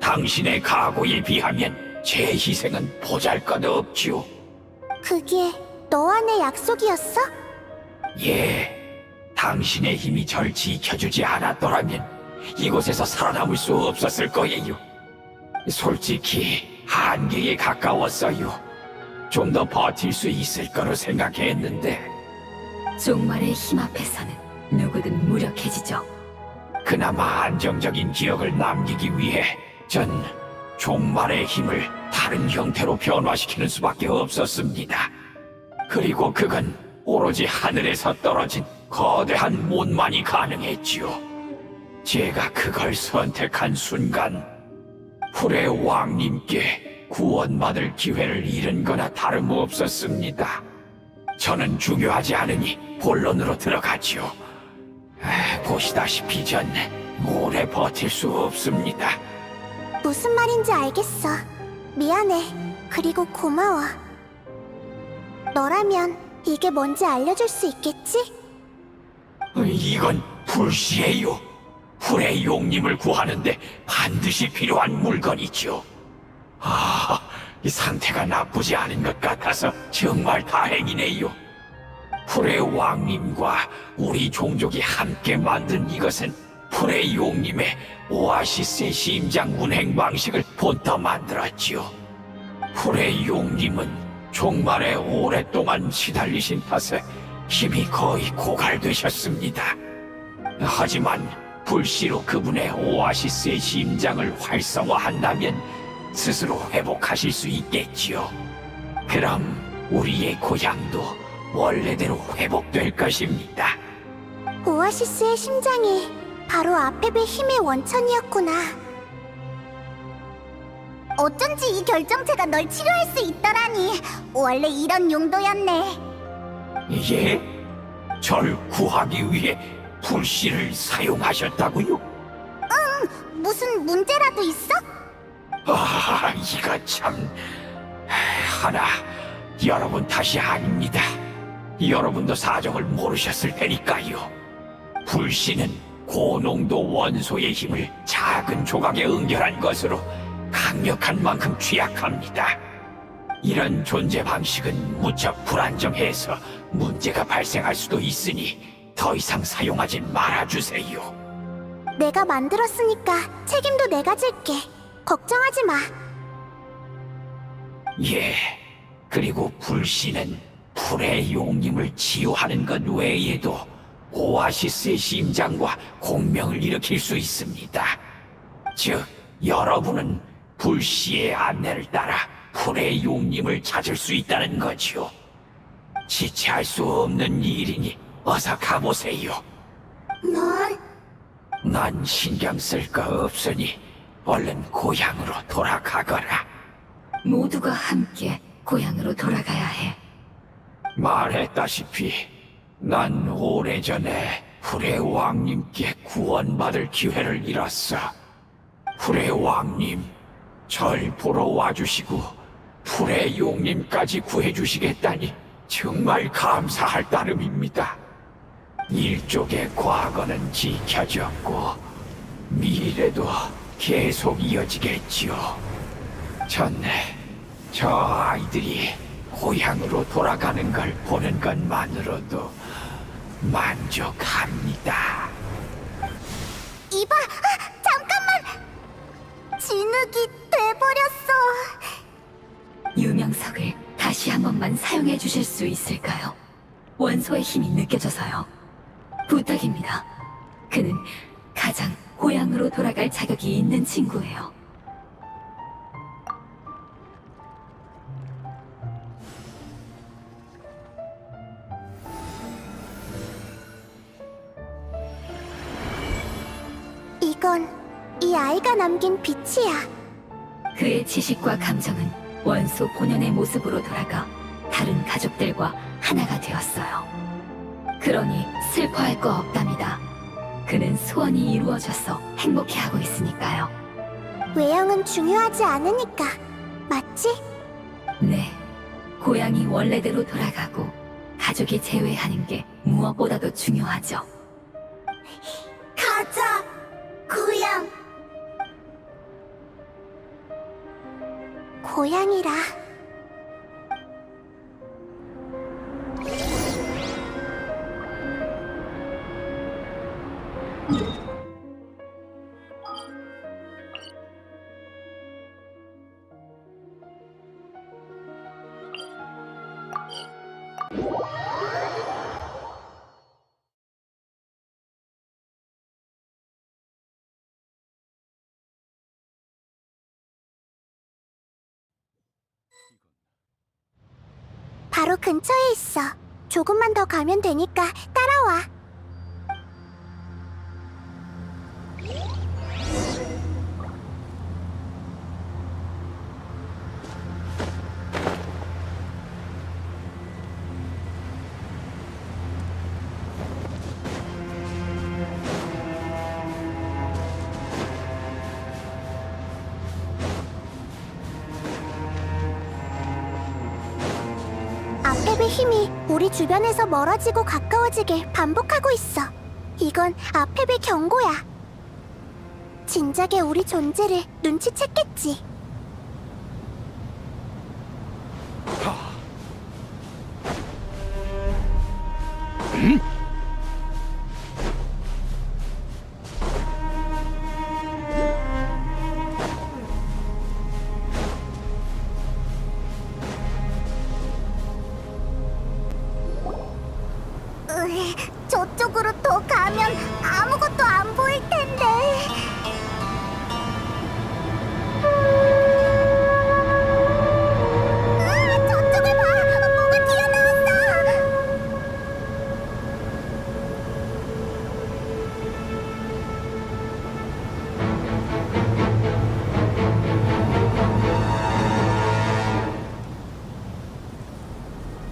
당신의 각오에 비하면 제 희생은 보잘것없지요. 그게 너와 내 약속이었어? 예, 당신의 힘이 절 지켜주지 않았더라면 이곳에서 살아남을 수 없었을 거예요. 솔직히 한계에 가까웠어요. 좀 더 버틸 수 있을 거로 생각했는데 종말의 힘 앞에서는 누구든 무력해지죠. 그나마 안정적인 기억을 남기기 위해 전 종말의 힘을 다른 형태로 변화시키는 수밖에 없었습니다. 그리고 그건 오로지 하늘에서 떨어진 거대한 못만이 가능했지요. 제가 그걸 선택한 순간 불의 왕님께 구원받을 기회를 잃은 거나 다름없었습니다. 저는 중요하지 않으니 본론으로 들어가지요. 보시다시피 전 오래 버틸 수 없습니다. 무슨 말인지 알겠어. 미안해. 그리고 고마워. 너라면 이게 뭔지 알려줄 수 있겠지? 이건 불씨예요. 불의 용님을 구하는데 반드시 필요한 물건이죠. 이 상태가 나쁘지 않은 것 같아서 정말 다행이네요. 불의 왕님과 우리 종족이 함께 만든 이것은 불의 용님의 오아시스의 심장 운행 방식을 본떠 만들었지요. 불의 용님은 종말에 오랫동안 시달리신 탓에 힘이 거의 고갈되셨습니다. 하지만 불씨로 그분의 오아시스의 심장을 활성화한다면 스스로 회복하실 수 있겠지요. 그럼 우리의 고향도 원래대로 회복될 것입니다. 오아시스의 심장이 바로 아페베 힘의 원천이었구나. 어쩐지 이 결정체가 널 치료할 수 있다라니. 원래 이런 용도였네. 예? 절 구하기 위해 불씨를 사용하셨다고요? 무슨 문제라도 있어? 이거 참... 하나, 여러분 탓이 아닙니다. 여러분도 사정을 모르셨을 테니까요. 불씨는 고농도 원소의 힘을 작은 조각에 응결한 것으로 강력한 만큼 취약합니다. 이런 존재 방식은 무척 불안정해서 문제가 발생할 수도 있으니 더 이상 사용하진 말아주세요. 내가 만들었으니까 책임도 내가 질게. 걱정하지 마. 예, 그리고 불씨는 불의 용님을 치유하는 것 외에도 오아시스의 심장과 공명을 일으킬 수 있습니다. 즉, 여러분은 불씨의 안내를 따라 불의 용님을 찾을 수 있다는 거지요. 지체할 수 없는 일이니 어서 가보세요. 난 신경 쓸 거 없으니 얼른 고향으로 돌아가거라. 모두가 함께 고향으로 돌아가야 해. 말했다시피 난 오래전에 불의 왕님께 구원받을 기회를 잃었어. 불의 왕님, 절 보러 와주시고 불의 용님까지 구해주시겠다니 정말 감사할 따름입니다. 일족의 과거는 지켜졌고 미래도 계속 이어지겠지요. 저 아이들이 고향으로 돌아가는 걸 보는 것만으로도 만족합니다. 이봐, 잠깐만! 진흙이 돼버렸어. 유명석을 다시 한 번만 사용해 주실 수 있을까요? 원소의 힘이 느껴져서요. 부탁입니다. 그는 가장 고향으로 돌아갈 자격이 있는 친구예요. 이건 이 아이가 남긴 빛이야. 그의 지식과 감정은 원소 본연의 모습으로 돌아가 다른 가족들과 하나가 되었어요. 그러니 슬퍼할 거 없답니다. 그는 소원이 이루어져서 행복해하고 있으니까요. 외형은 중요하지 않으니까. 맞지? 네, 고향이 원래대로 돌아가고 가족이 재회하는 게 무엇보다도 중요하죠. 가자, 고향. 고향이라. 바로 근처에 있어. 조금만 더 가면 되니까 따라와. 아펩의 힘이 우리 주변에서 멀어지고 가까워지길 반복하고 있어. 이건 아펩의 경고야. 진작에 우리 존재를 눈치챘겠지. 저쪽으로 더 가면 아무것도 안 보일 텐데. 저쪽을 봐! 뭐가 튀어나왔어!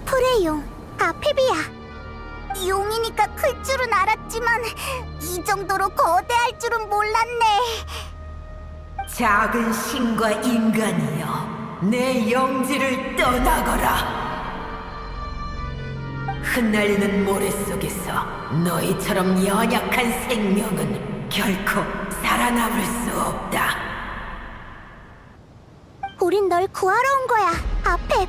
풀의 용, 아페비아. 용이니까 클 줄은 알았지만 이 정도로 거대할 줄은 몰랐네. 작은 신과 인간이여, 내 영지를 떠나거라. 흩날리는 모래 속에서 너희처럼 연약한 생명은 결코 살아남을 수 없다. 우린 널 구하러 온 거야, 아펩.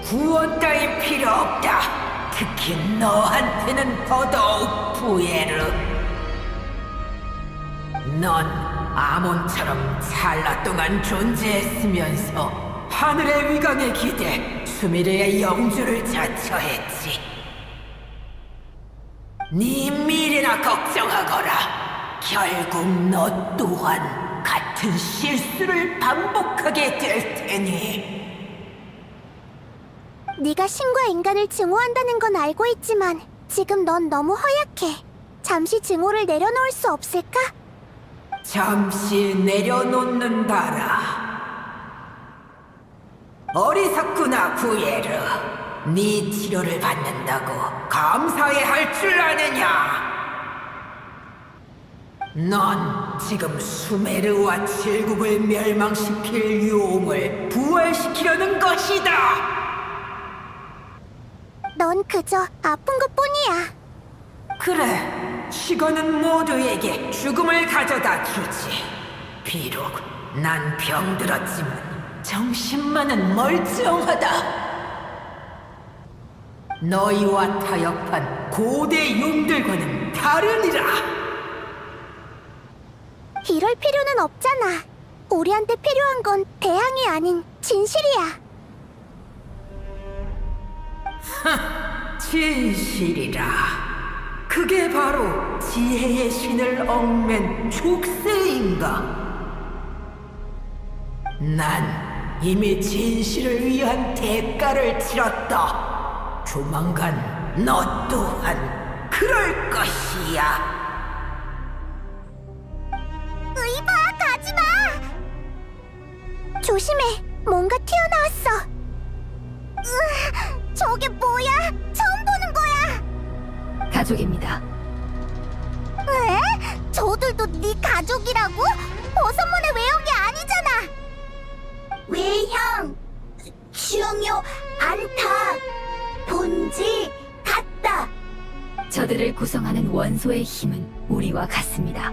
구원 따위 필요 없다. 특히 너한테는 더더욱 부에르. 넌 아몬처럼 찰나 동안 존재했으면서 하늘의 위강에 기대 수미르의 영주를 자처했지. 네 미래나 걱정하거라. 결국 너 또한 같은 실수를 반복하게 될 테니. 네가 신과 인간을 증오한다는 건 알고 있지만 지금 넌 너무 허약해. 잠시 증오를 내려놓을 수 없을까? 잠시 내려놓는다라. 어리석구나, 구예르. 네 치료를 받는다고 감사해 할 줄 아느냐? 넌 지금 수메르와 칠국을 멸망시킬 용을 부활시키려는 것이다. 넌 그저 아픈 것뿐이야. 그래, 시간은 모두에게 죽음을 가져다 주지. 비록 난 병들었지만 정신만은 멀쩡하다. 너희와 타협한 고대 용들과는 다르니라. 이럴 필요는 없잖아. 우리한테 필요한 건 대항이 아닌 진실이야. 진실이라. 그게 바로 지혜의 신을 얽맨 족쇄인가? 난 이미 진실을 위한 대가를 치렀다. 조만간 너 또한 그럴 것이야. 의바, 가지마! 조심해, 뭔가 튀어나왔어. 저게 뭐야? 처음 보는 거야. 가족입니다. 에? 저들도 네 가족이라고? 버섯문의 외형이 아니잖아. 외형, 중요 않다. 본질 같다. 저들을 구성하는 원소의 힘은 우리와 같습니다.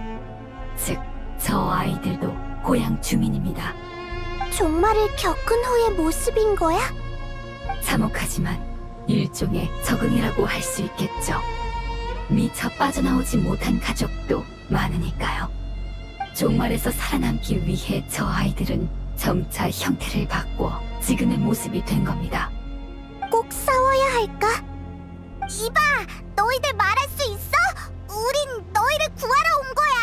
즉, 저 아이들도 고향 주민입니다. 종말을 겪은 후의 모습인 거야? 참혹하지만 일종의 적응이라고 할 수 있겠죠. 미처 빠져나오지 못한 가족도 많으니까요. 종말에서 살아남기 위해 저 아이들은 점차 형태를 바꿔 지금의 모습이 된 겁니다. 꼭 싸워야 할까? 이봐, 너희들 말할 수 있어? 우린 너희를 구하러 온 거야.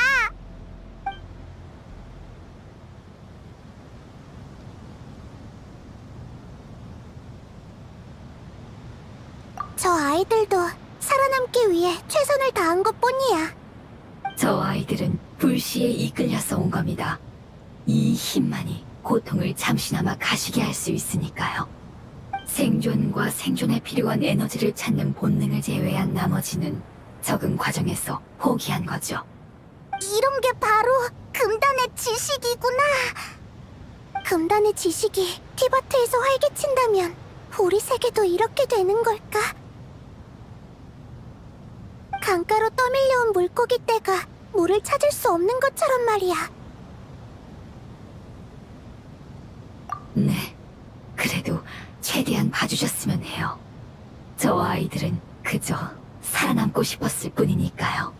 저 아이들도 살아남기 위해 최선을 다한 것뿐이야. 저 아이들은 불시에 이끌려서 온 겁니다. 이 힘만이 고통을 잠시나마 가시게 할 수 있으니까요. 생존과 생존에 필요한 에너지를 찾는 본능을 제외한 나머지는 적응 과정에서 포기한 거죠. 이런 게 바로 금단의 지식이구나. 금단의 지식이 티바트에서 활개친다면 우리 세계도 이렇게 되는 걸까? 강가로 떠밀려온 물고기 떼가 물을 찾을 수 없는 것처럼 말이야. 네, 그래도 최대한 봐주셨으면 해요. 저 아이들은 그저 살아남고 싶었을 뿐이니까요.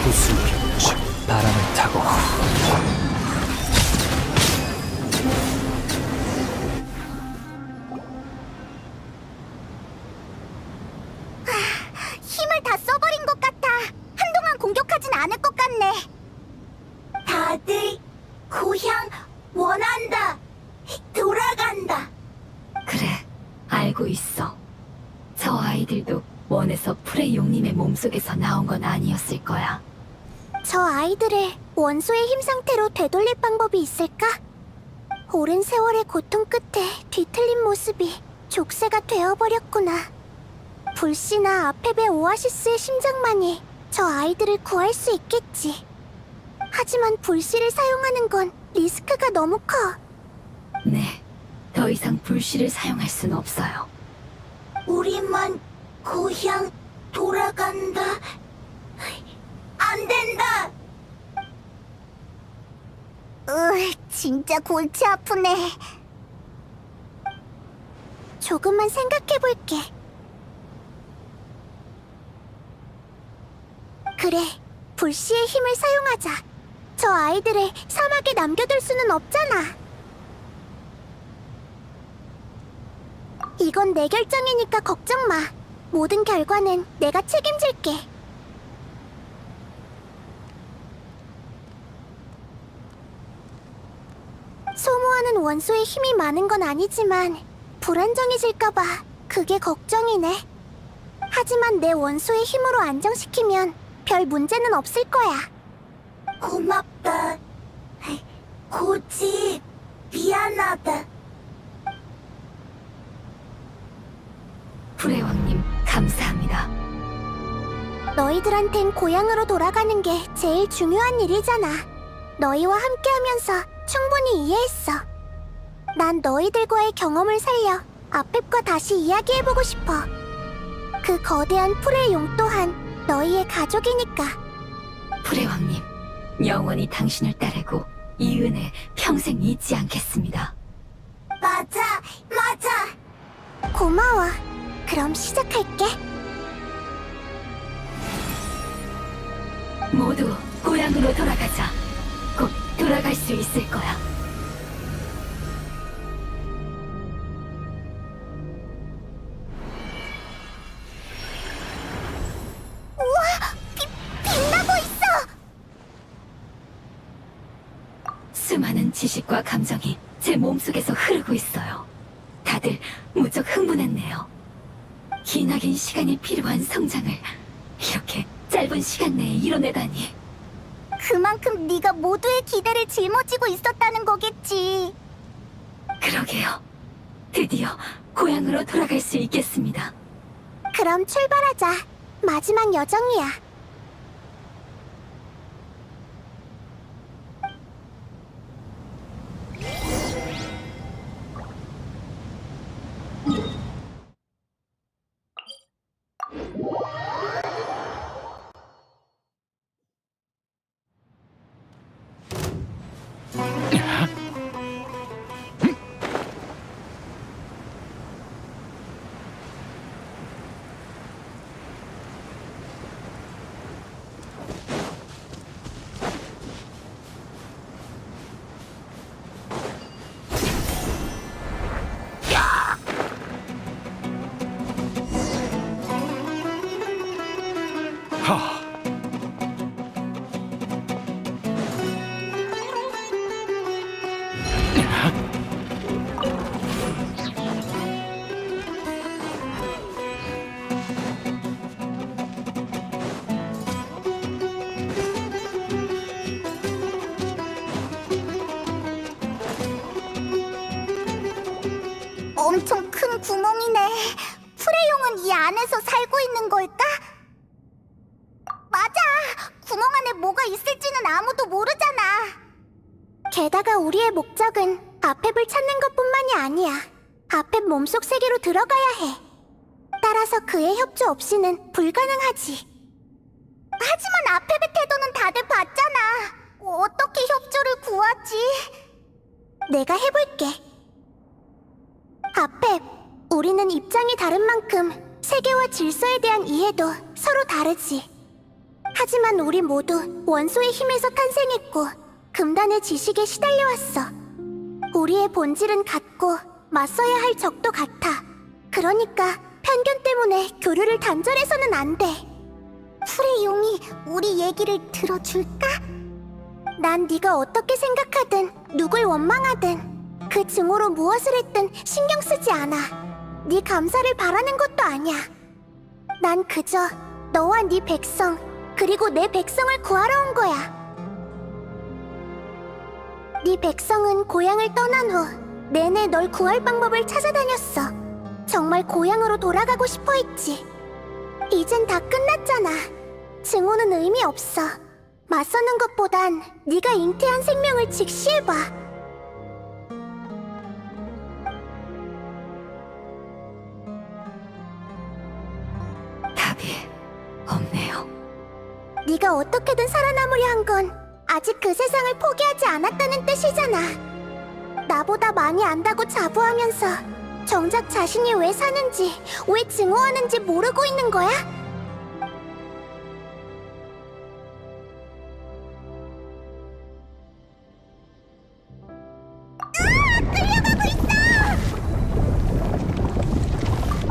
구슬병치 바람을 타고 힘을 다 써버린 것 같아. 한동안 공격하진 않을 것 같네. 다들 고향 원한다. 돌아간다. 그래, 알고 있어. 저 아이들도 원에서 프레용님의 몸속에서 나온 건 아니었을 거야. 저 아이들을 원소의 힘 상태로 되돌릴 방법이 있을까? 오랜 세월의 고통 끝에 뒤틀린 모습이 족쇄가 되어버렸구나. 불씨나 아페베 오아시스의 심장만이 저 아이들을 구할 수 있겠지. 하지만 불씨를 사용하는 건 리스크가 너무 커. 네, 더 이상 불씨를 사용할 순 없어요. 우리만 고향 돌아간다. 안 된다. 진짜 골치 아프네. 조금만 생각해볼게. 그래, 불씨의 힘을 사용하자. 저 아이들을 사막에 남겨둘 수는 없잖아. 이건 내 결정이니까 걱정 마. 모든 결과는 내가 책임질게. 소모하는 원소의 힘이 많은 건 아니지만 불안정해질까봐 그게 걱정이네. 하지만 내 원소의 힘으로 안정시키면 별 문제는 없을 거야. 고맙다. 고지, 미안하다. 프레왕님, 감사합니다. 너희들한텐 고향으로 돌아가는 게 제일 중요한 일이잖아. 너희와 함께하면서 충분히 이해했어. 난 너희들과의 경험을 살려 아펩과 다시 이야기해보고 싶어. 그 거대한 풀의 용 또한 너희의 가족이니까. 프레왕님, 영원히 당신을 따르고 이 은혜 평생 잊지 않겠습니다. 맞아. 고마워. 그럼 시작할게. 모두 고향으로 돌아가자. 곧 돌아갈 수 있을 거야. 빛나고 있어! 수많은 지식과 감정이 제 몸속에서 흐르고 있어요. 다들 무척 흥분했네요. 기나긴 시간이 필요한 성장을 이렇게 짧은 시간 내에 이뤄내다니. 그만큼 네가 모두의 기대를 짊어지고 있었다는 거겠지. 그러게요. 드디어 고향으로 돌아갈 수 있겠습니다. 그럼 출발하자. 마지막 여정이야. 하. 엄청 큰 구멍이네. 프레용은 이 안에서 살고 있는 걸까? 맞아! 구멍 안에 뭐가 있을지는 아무도 모르잖아. 게다가 우리의 목적은 아펩을 찾는 것뿐만이 아니야. 아펩 몸속 세계로 들어가야 해. 따라서 그의 협조 없이는 불가능하지. 하지만 아펩의 태도는 다들 봤잖아. 어떻게 협조를 구하지? 내가 해볼게. 아펩, 우리는 입장이 다른 만큼 세계와 질서에 대한 이해도 서로 다르지. 하지만 우리 모두 원소의 힘에서 탄생했고 금단의 지식에 시달려왔어. 우리의 본질은 같고 맞서야 할 적도 같아. 그러니까 편견 때문에 교류를 단절해서는 안 돼. 풀의 용이 우리 얘기를 들어줄까? 난 네가 어떻게 생각하든 누굴 원망하든 그 증오로 무엇을 했든 신경 쓰지 않아. 네 감사를 바라는 것도 아니야. 난 그저 너와 네 백성 그리고 내 백성을 구하러 온 거야. 네 백성은 고향을 떠난 후 내내 널 구할 방법을 찾아다녔어. 정말 고향으로 돌아가고 싶어 했지. 이젠 다 끝났잖아. 증오는 의미 없어. 맞서는 것보단 네가 잉태한 생명을 직시해봐. 답이 없네요. 네가 어떻게든 살아남으려 한 건 아직 그 세상을 포기하지 않았다는 뜻이잖아. 나보다 많이 안다고 자부하면서 정작 자신이 왜 사는지, 왜 증오하는지 모르고 있는 거야?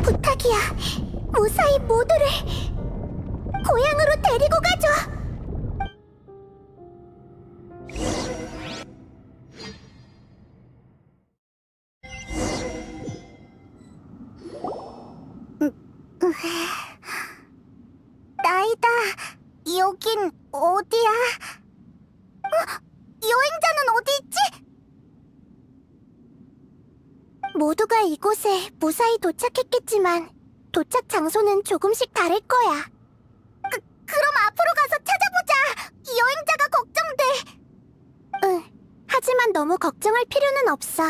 부탁이야. 무사히 모두를 고향으로 데리고 가줘. 나이다. 여긴 어디야? 여행자는 어디 있지? 모두가 이곳에 무사히 도착했겠지만 도착 장소는 조금씩 다를 거야. 그럼 앞으로 가서 찾아보자. 여행자가 걱정돼. 응. 하지만 너무 걱정할 필요는 없어.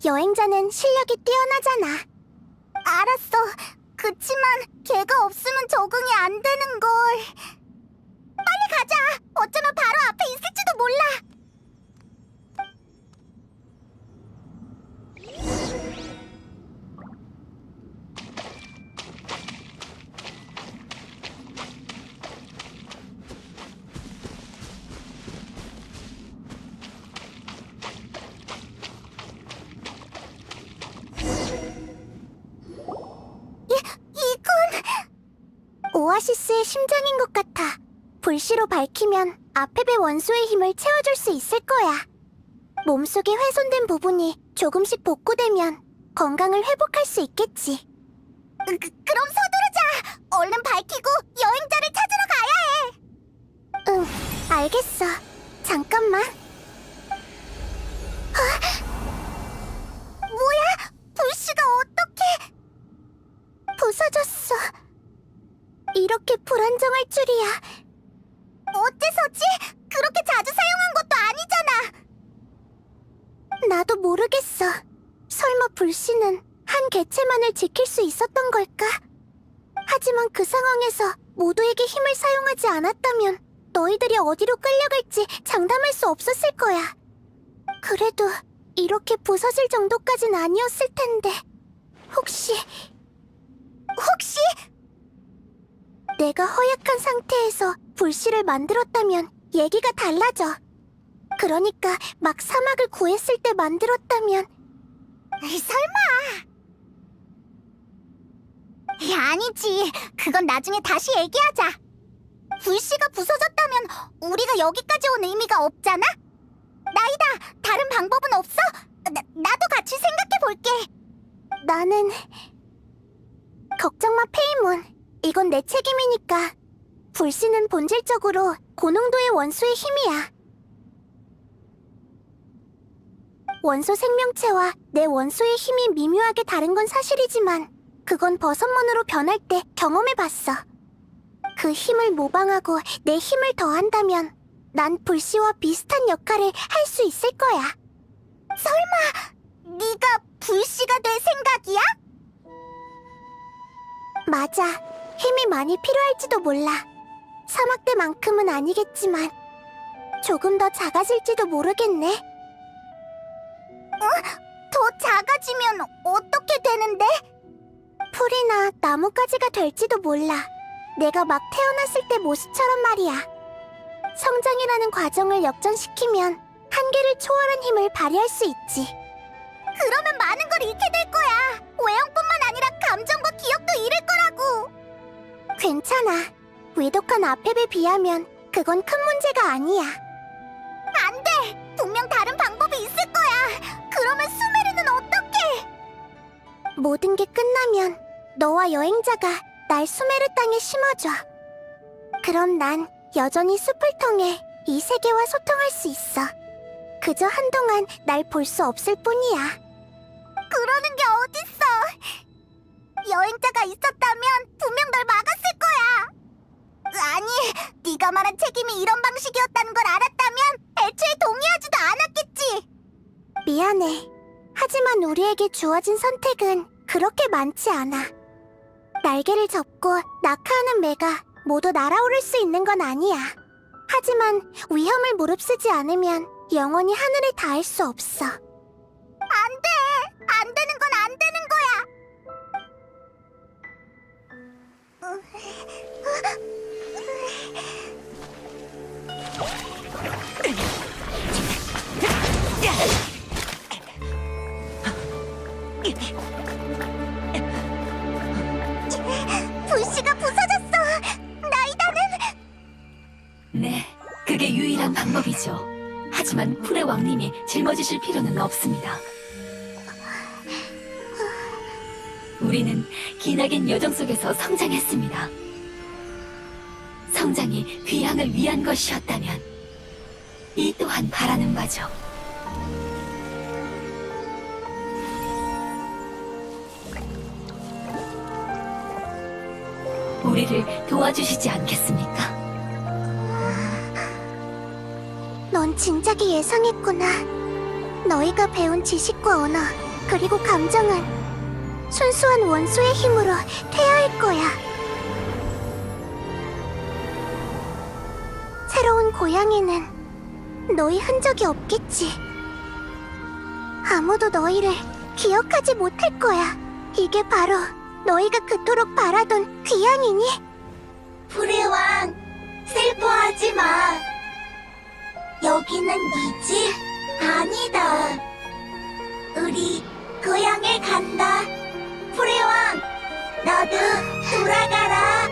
여행자는 실력이 뛰어나잖아. 알았어. 그치만 걔가 없으면 적응이 안 되는 걸. 빨리 가자. 어쩌면 바로 앞에 있을지도 몰라. 이건 오아시스의 심장인 것 같아. 불씨로 밝히면 아펩의 원소의 힘을 채워줄 수 있을 거야. 몸속에 훼손된 부분이 조금씩 복구되면 건강을 회복할 수 있겠지. 그럼 서두르자. 얼른 밝히고 여행자를 찾으러 가야 해. 응, 알겠어. 잠깐만. 뭐야? 불씨가 어떻게 부서졌어. 이렇게 불안정할 줄이야. 어째서지? 그렇게 자주 사용한 것도 아니잖아. 나도 모르겠어. 설마 불씨는 한 개체만을 지킬 수 있었던 걸까? 하지만 그 상황에서 모두에게 힘을 사용하지 않았다면 너희들이 어디로 끌려갈지 장담할 수 없었을 거야. 그래도 이렇게 부서질 정도까진 아니었을 텐데. 혹시 내가 허약한 상태에서 불씨를 만들었다면 얘기가 달라져. 그러니까 막 사막을 구했을 때 만들었다면. 설마. 아니지. 그건 나중에 다시 얘기하자. 불씨가 부서졌다면 우리가 여기까지 온 의미가 없잖아? 나이다. 다른 방법은 없어? 나도 같이 생각해볼게. 나는... 걱정 마, 페이몬. 이건 내 책임이니까. 불씨는 본질적으로 고농도의 원소의 힘이야. 원소 생명체와 내 원소의 힘이 미묘하게 다른 건 사실이지만 그건 버섯몬으로 변할 때 경험해봤어. 그 힘을 모방하고 내 힘을 더한다면 난 불씨와 비슷한 역할을 할 수 있을 거야. 설마 네가 불씨가 될 생각이야? 맞아. 힘이 많이 필요할지도 몰라. 사막대만큼은 아니겠지만 조금 더 작아질지도 모르겠네. 더 작아지면 어떻게 되는데? 풀이나 나뭇가지가 될지도 몰라. 내가 막 태어났을 때 모습처럼 말이야. 성장이라는 과정을 역전시키면 한계를 초월한 힘을 발휘할 수 있지. 그러면 많은 걸 잃게 될 거야. 외형뿐만 아니라 감정과 기억도 잃을 거라고. 괜찮아. 외독한 아펩에 비하면 그건 큰 문제가 아니야. 안 돼! 분명 다른 방법이 있을 거야. 그러면 수메르는 어떡해? 모든 게 끝나면 너와 여행자가 날 수메르 땅에 심어줘. 그럼 난 여전히 숲을 통해 이 세계와 소통할 수 있어. 그저 한동안 날 볼 수 없을 뿐이야. 그러는 게 어딨어? 여행자가 있었다면 분명 널 막았을 거야. 아니, 네가 말한 책임이 이런 방식이었다는 걸 알았다면 애초에 동의하지도 않았겠지. 미안해. 하지만 우리에게 주어진 선택은 그렇게 많지 않아. 날개를 접고 낙하하는 매가 모두 날아오를 수 있는 건 아니야. 하지만 위험을 무릅쓰지 않으면 영원히 하늘에 닿을 수 없어. 안 돼! 안 되는 건 안 되는 거야! 불씨가 부서졌어! 나이다는! 네, 그게 유일한 방법이죠. 하지만 풀의 왕님이 짊어지실 필요는 없습니다. 우리는 기나긴 여정 속에서 성장했습니다. 성장이 귀향을 위한 것이었다면 이 또한 바라는 바죠. 우리를 도와주시지 않겠습니까? 넌 진작에 예상했구나. 너희가 배운 지식과 언어, 그리고 감정은 순수한 원소의 힘으로 퇴화할 거야. 새로운 고향에는 너희 흔적이 없겠지. 아무도 너희를 기억하지 못할 거야. 이게 바로 너희가 그토록 바라던 귀향이니? 불의 왕, 슬퍼하지 마. 여기는 네 집? 아니다. 우리 고향에 간다. 불의 왕, 너도 돌아가라.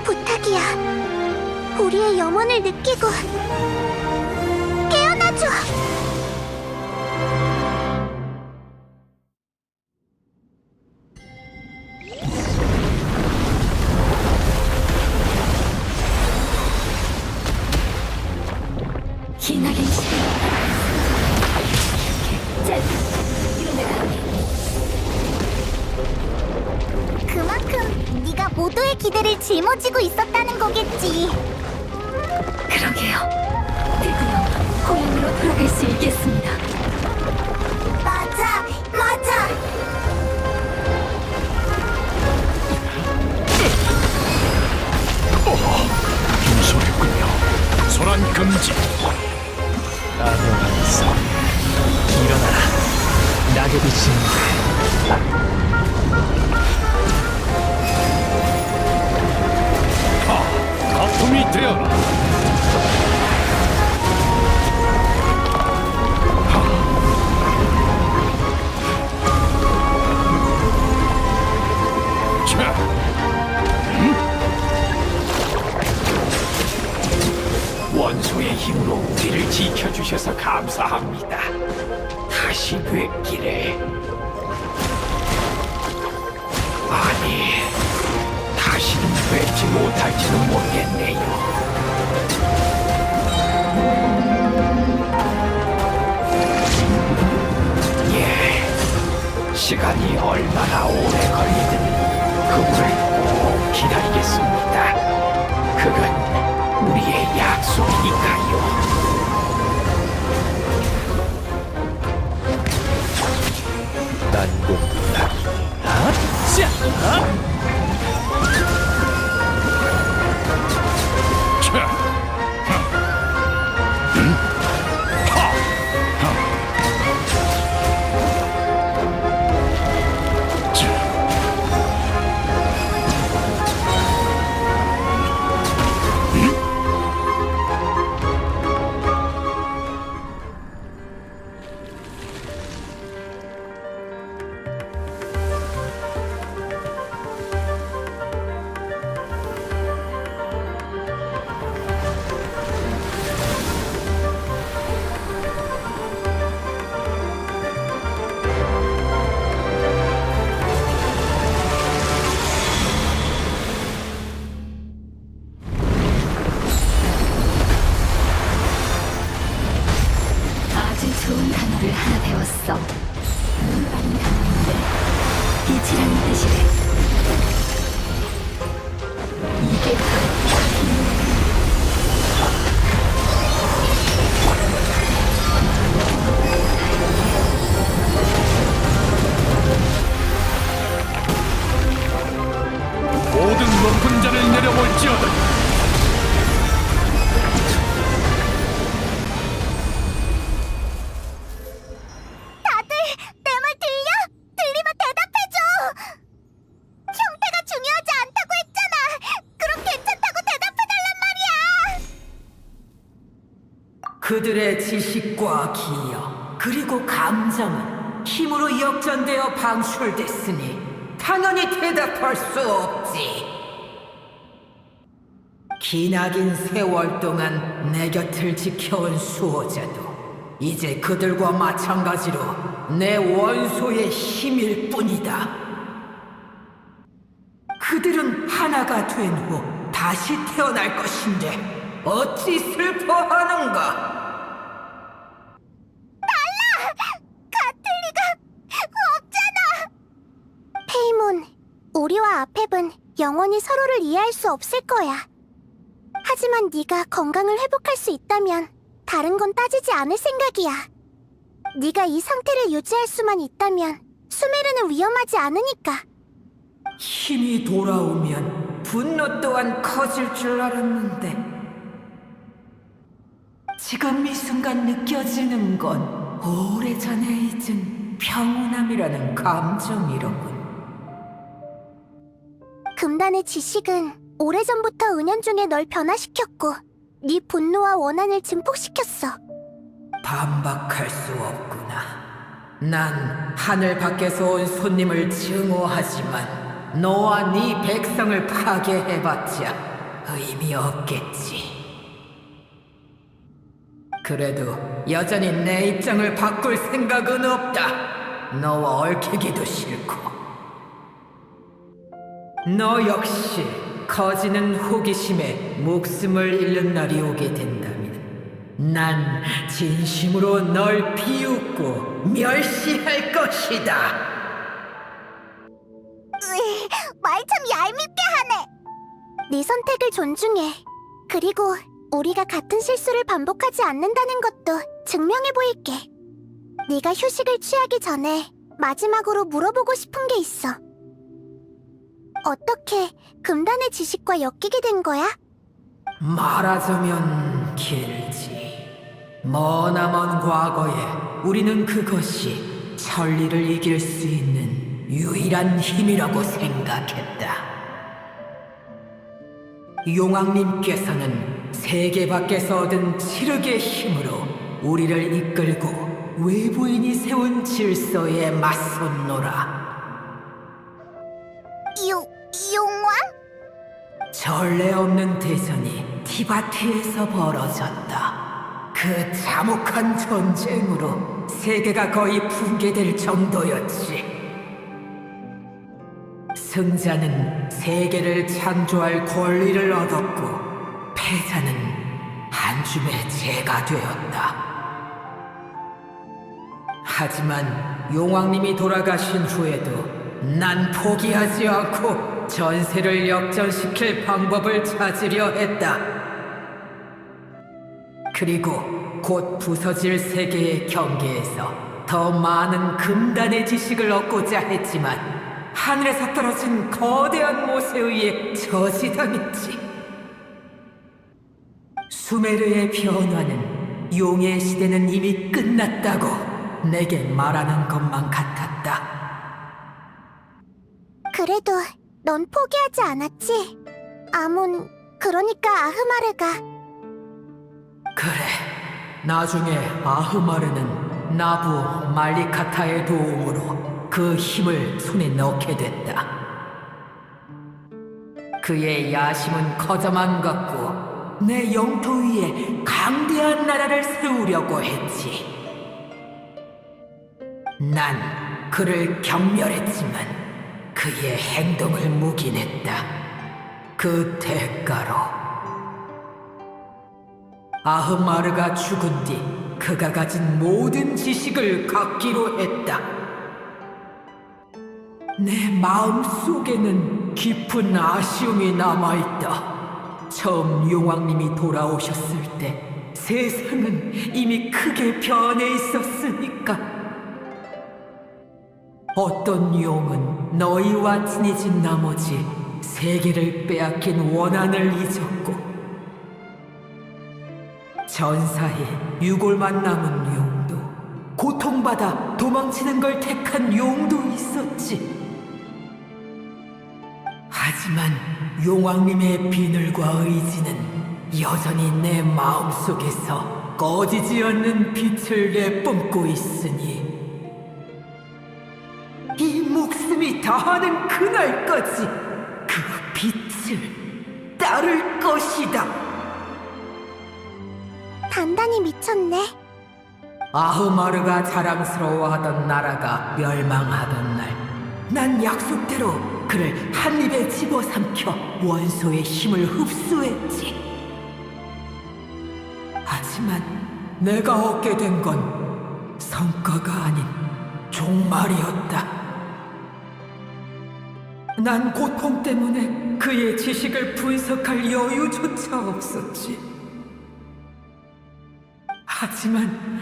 부탁이야. 우리의 염원을 느끼고 깨어나줘. 기나긴 시간. 짠! 이러면 그만큼 네가 모두의 기대를 짊어지고 있었다는 거겠지. 그러게요. 드디어 고향으로 돌아갈 수 있겠습니다. 맞아, 맞아. 빈소했군요. 소란 금지. 따뜻한 성 일어나라. 낙엽이 지는데 거품이 되어라. 자, 원소의 힘으로 우리를 지켜주셔서 감사합니다. 다시 뵙기를. 아니, 다시는 뵙지 못할지도 모르겠네요. 시간이 얼마나 오래 걸리든 그분을 꼭 기다리겠습니다. 그건 우리의 약속이니까요. 난공불락 아주 좋은 단어를 하나 배웠어. 눈반이 단어인데 빛이라는 뜻이래. 이게 바로 모든 높은 자를 내려볼지어다. 다들 내 말 들려? 들리면 대답해줘. 형태가 중요하지 않다고 했잖아. 그럼 괜찮다고 대답해달란 말이야. 그들의 지식과 기억 그리고 감정은 힘으로 역전되어 방출됐으니 당연히 대답할 수 없지. 기나긴 세월 동안 내 곁을 지켜온 수호자도 이제 그들과 마찬가지로 내 원소의 힘일 뿐이다. 그들은 하나가 된 후 다시 태어날 것인데 어찌 슬퍼하는가? 같을 리가 없잖아. 페이몬, 우리와 아펩은 영원히 서로를 이해할 수 없을 거야. 하지만 네가 건강을 회복할 수 있다면 다른 건 따지지 않을 생각이야. 네가 이 상태를 유지할 수만 있다면 수메르는 위험하지 않으니까. 힘이 돌아오면 분노 또한 커질 줄 알았는데 지금 이 순간 느껴지는 건 오래전에 잊은 평온함이라는 감정이로군. 금단의 지식은 오래전부터 은연중에 널 변화시켰고 네 분노와 원한을 증폭시켰어. 반박할 수 없구나. 난 하늘 밖에서 온 손님을 증오하지만 너와 네 백성을 파괴해봤자 의미 없겠지. 그래도 여전히 내 입장을 바꿀 생각은 없다. 너와 얽히기도 싫고. 너 역시 커지는 호기심에 목숨을 잃는 날이 오게 된다면 난 진심으로 널 비웃고 멸시할 것이다. 말 참 얄밉게 하네. 네 선택을 존중해. 그리고 우리가 같은 실수를 반복하지 않는다는 것도 증명해 보일게. 네가 휴식을 취하기 전에 마지막으로 물어보고 싶은 게 있어. 어떻게 금단의 지식과 엮이게 된 거야? 말하자면 길지. 머나먼 과거에 우리는 그것이 천리를 이길 수 있는 유일한 힘이라고 생각했다. 용왕님께서는 세계 밖에서 얻은 칠흑의 힘으로 우리를 이끌고 외부인이 세운 질서에 맞섰노라. 용왕? 전례 없는 대전이 티바티에서 벌어졌다. 그 참혹한 전쟁으로 세계가 거의 붕괴될 정도였지. 승자는 세계를 창조할 권리를 얻었고 패자는 한 줌의 재가 되었다. 하지만 용왕님이 돌아가신 후에도 난 포기하지 않고 전세를 역전시킬 방법을 찾으려 했다. 그리고 곧 부서질 세계의 경계에서 더 많은 금단의 지식을 얻고자 했지만 하늘에서 떨어진 거대한 못에 의해 저지당했지. 수메르의 변화는 용의 시대는 이미 끝났다고 내게 말하는 것만 같았다. 그래도 넌 포기하지 않았지? 아문, 그러니까 아흐마르가. 그래, 나중에 아흐마르는 나부 말리카타의 도움으로 그 힘을 손에 넣게 됐다. 그의 야심은 커져만 갔고 내 영토 위에 강대한 나라를 세우려고 했지. 난 그를 경멸했지만 그의 행동을 묵인했다. 그 대가로 아흐마르가 죽은 뒤 그가 가진 모든 지식을 갖기로 했다. 내 마음 속에는 깊은 아쉬움이 남아있다. 처음 용왕님이 돌아오셨을 때 세상은 이미 크게 변해 있었으니까. 어떤 용은 너희와 친해진 나머지 세계를 빼앗긴 원한을 잊었고, 전사에 유골만 남은 용도, 고통받아 도망치는 걸 택한 용도 있었지. 하지만 용왕님의 비늘과 의지는 여전히 내 마음속에서 꺼지지 않는 빛을 내뿜고 있으니 이 목숨이 다하는 그날까지 그 빛을 따를 것이다. 단단히 미쳤네. 아흐마르가 자랑스러워하던 나라가 멸망하던 날, 난 약속대로 그를 한 입에 집어삼켜 원소의 힘을 흡수했지. 하지만 내가 얻게 된 건 성과가 아닌 종말이었다. 난 고통 때문에 그의 지식을 분석할 여유조차 없었지. 하지만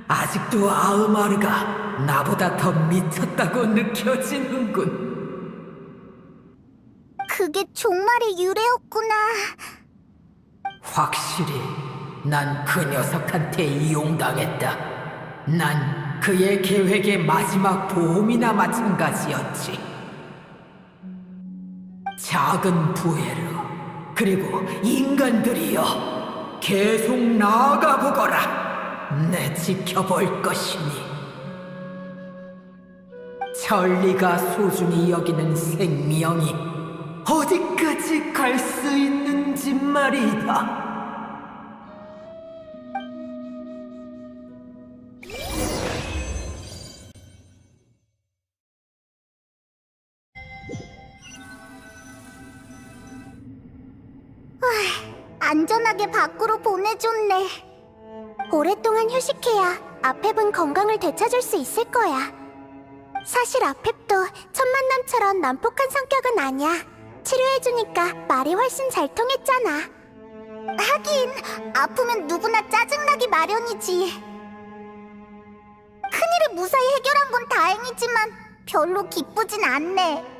아직도 아흐마르가 나보다 더 미쳤다고 느껴지는군. 그게 종말의 유래였구나. 확실히 난 그 녀석한테 이용당했다. 난 그의 계획의 마지막 보험이나 마찬가지였지. 작은 부에르, 그리고 인간들이여, 계속 나아가 보거라. 내 지켜볼 것이니. 천리가 소중히 여기는 생명이 어디까지 갈 수 있는지 말이다. 안전하게 밖으로 보내줬네. 오랫동안 휴식해야 아펩은 건강을 되찾을 수 있을 거야. 사실 아펩도 첫 만남처럼 난폭한 성격은 아니야. 치료해주니까 말이 훨씬 잘 통했잖아. 하긴 아프면 누구나 짜증나기 마련이지. 큰일을 무사히 해결한 건 다행이지만 별로 기쁘진 않네.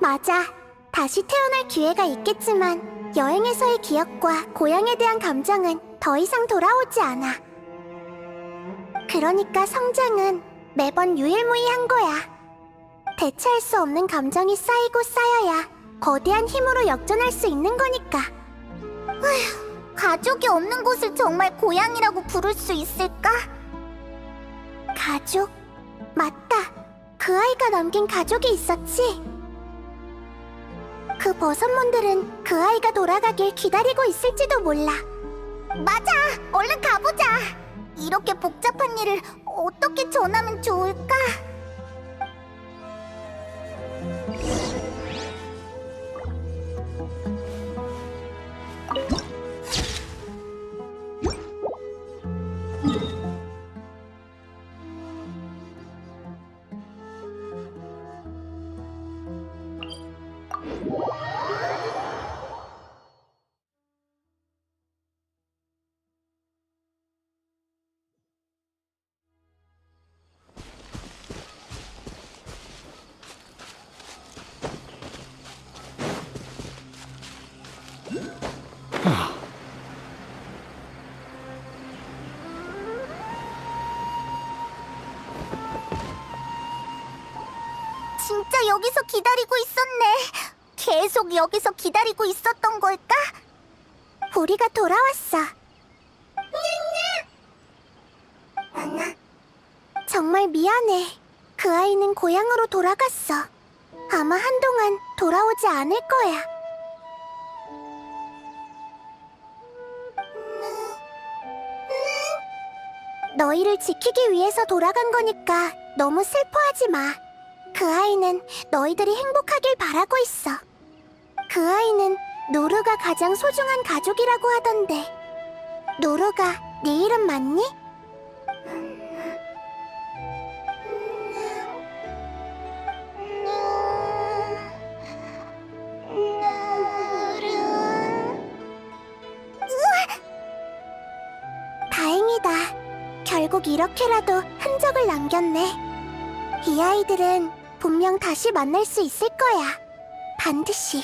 맞아. 다시 태어날 기회가 있겠지만 여행에서의 기억과 고향에 대한 감정은 더 이상 돌아오지 않아. 그러니까 성장은 매번 유일무이한 거야. 대체할 수 없는 감정이 쌓이고 쌓여야 거대한 힘으로 역전할 수 있는 거니까. 휴, 가족이 없는 곳을 정말 고향이라고 부를 수 있을까? 가족? 맞다. 그 아이가 남긴 가족이 있었지. 그 버섯몬들은 그 아이가 돌아가길 기다리고 있을지도 몰라. 맞아! 얼른 가보자! 이렇게 복잡한 일을 어떻게 전하면 좋을까? 진짜 여기서 기다리고 있었네. 계속 여기서 기다리고 있었던 걸까? 우리가 돌아왔어. 정말 미안해. 그 아이는 고향으로 돌아갔어. 아마 한동안 돌아오지 않을 거야. 너희를 지키기 위해서 돌아간 거니까 너무 슬퍼하지 마. 그 아이는 너희들이 행복하길 바라고 있어. 그 아이는 노루가 가장 소중한 가족이라고 하던데. 노루가 네 이름 맞니? 다행이다. 결국 이렇게라도 흔적을 남겼네. 이 아이들은 분명 다시 만날 수 있을 거야. 반드시.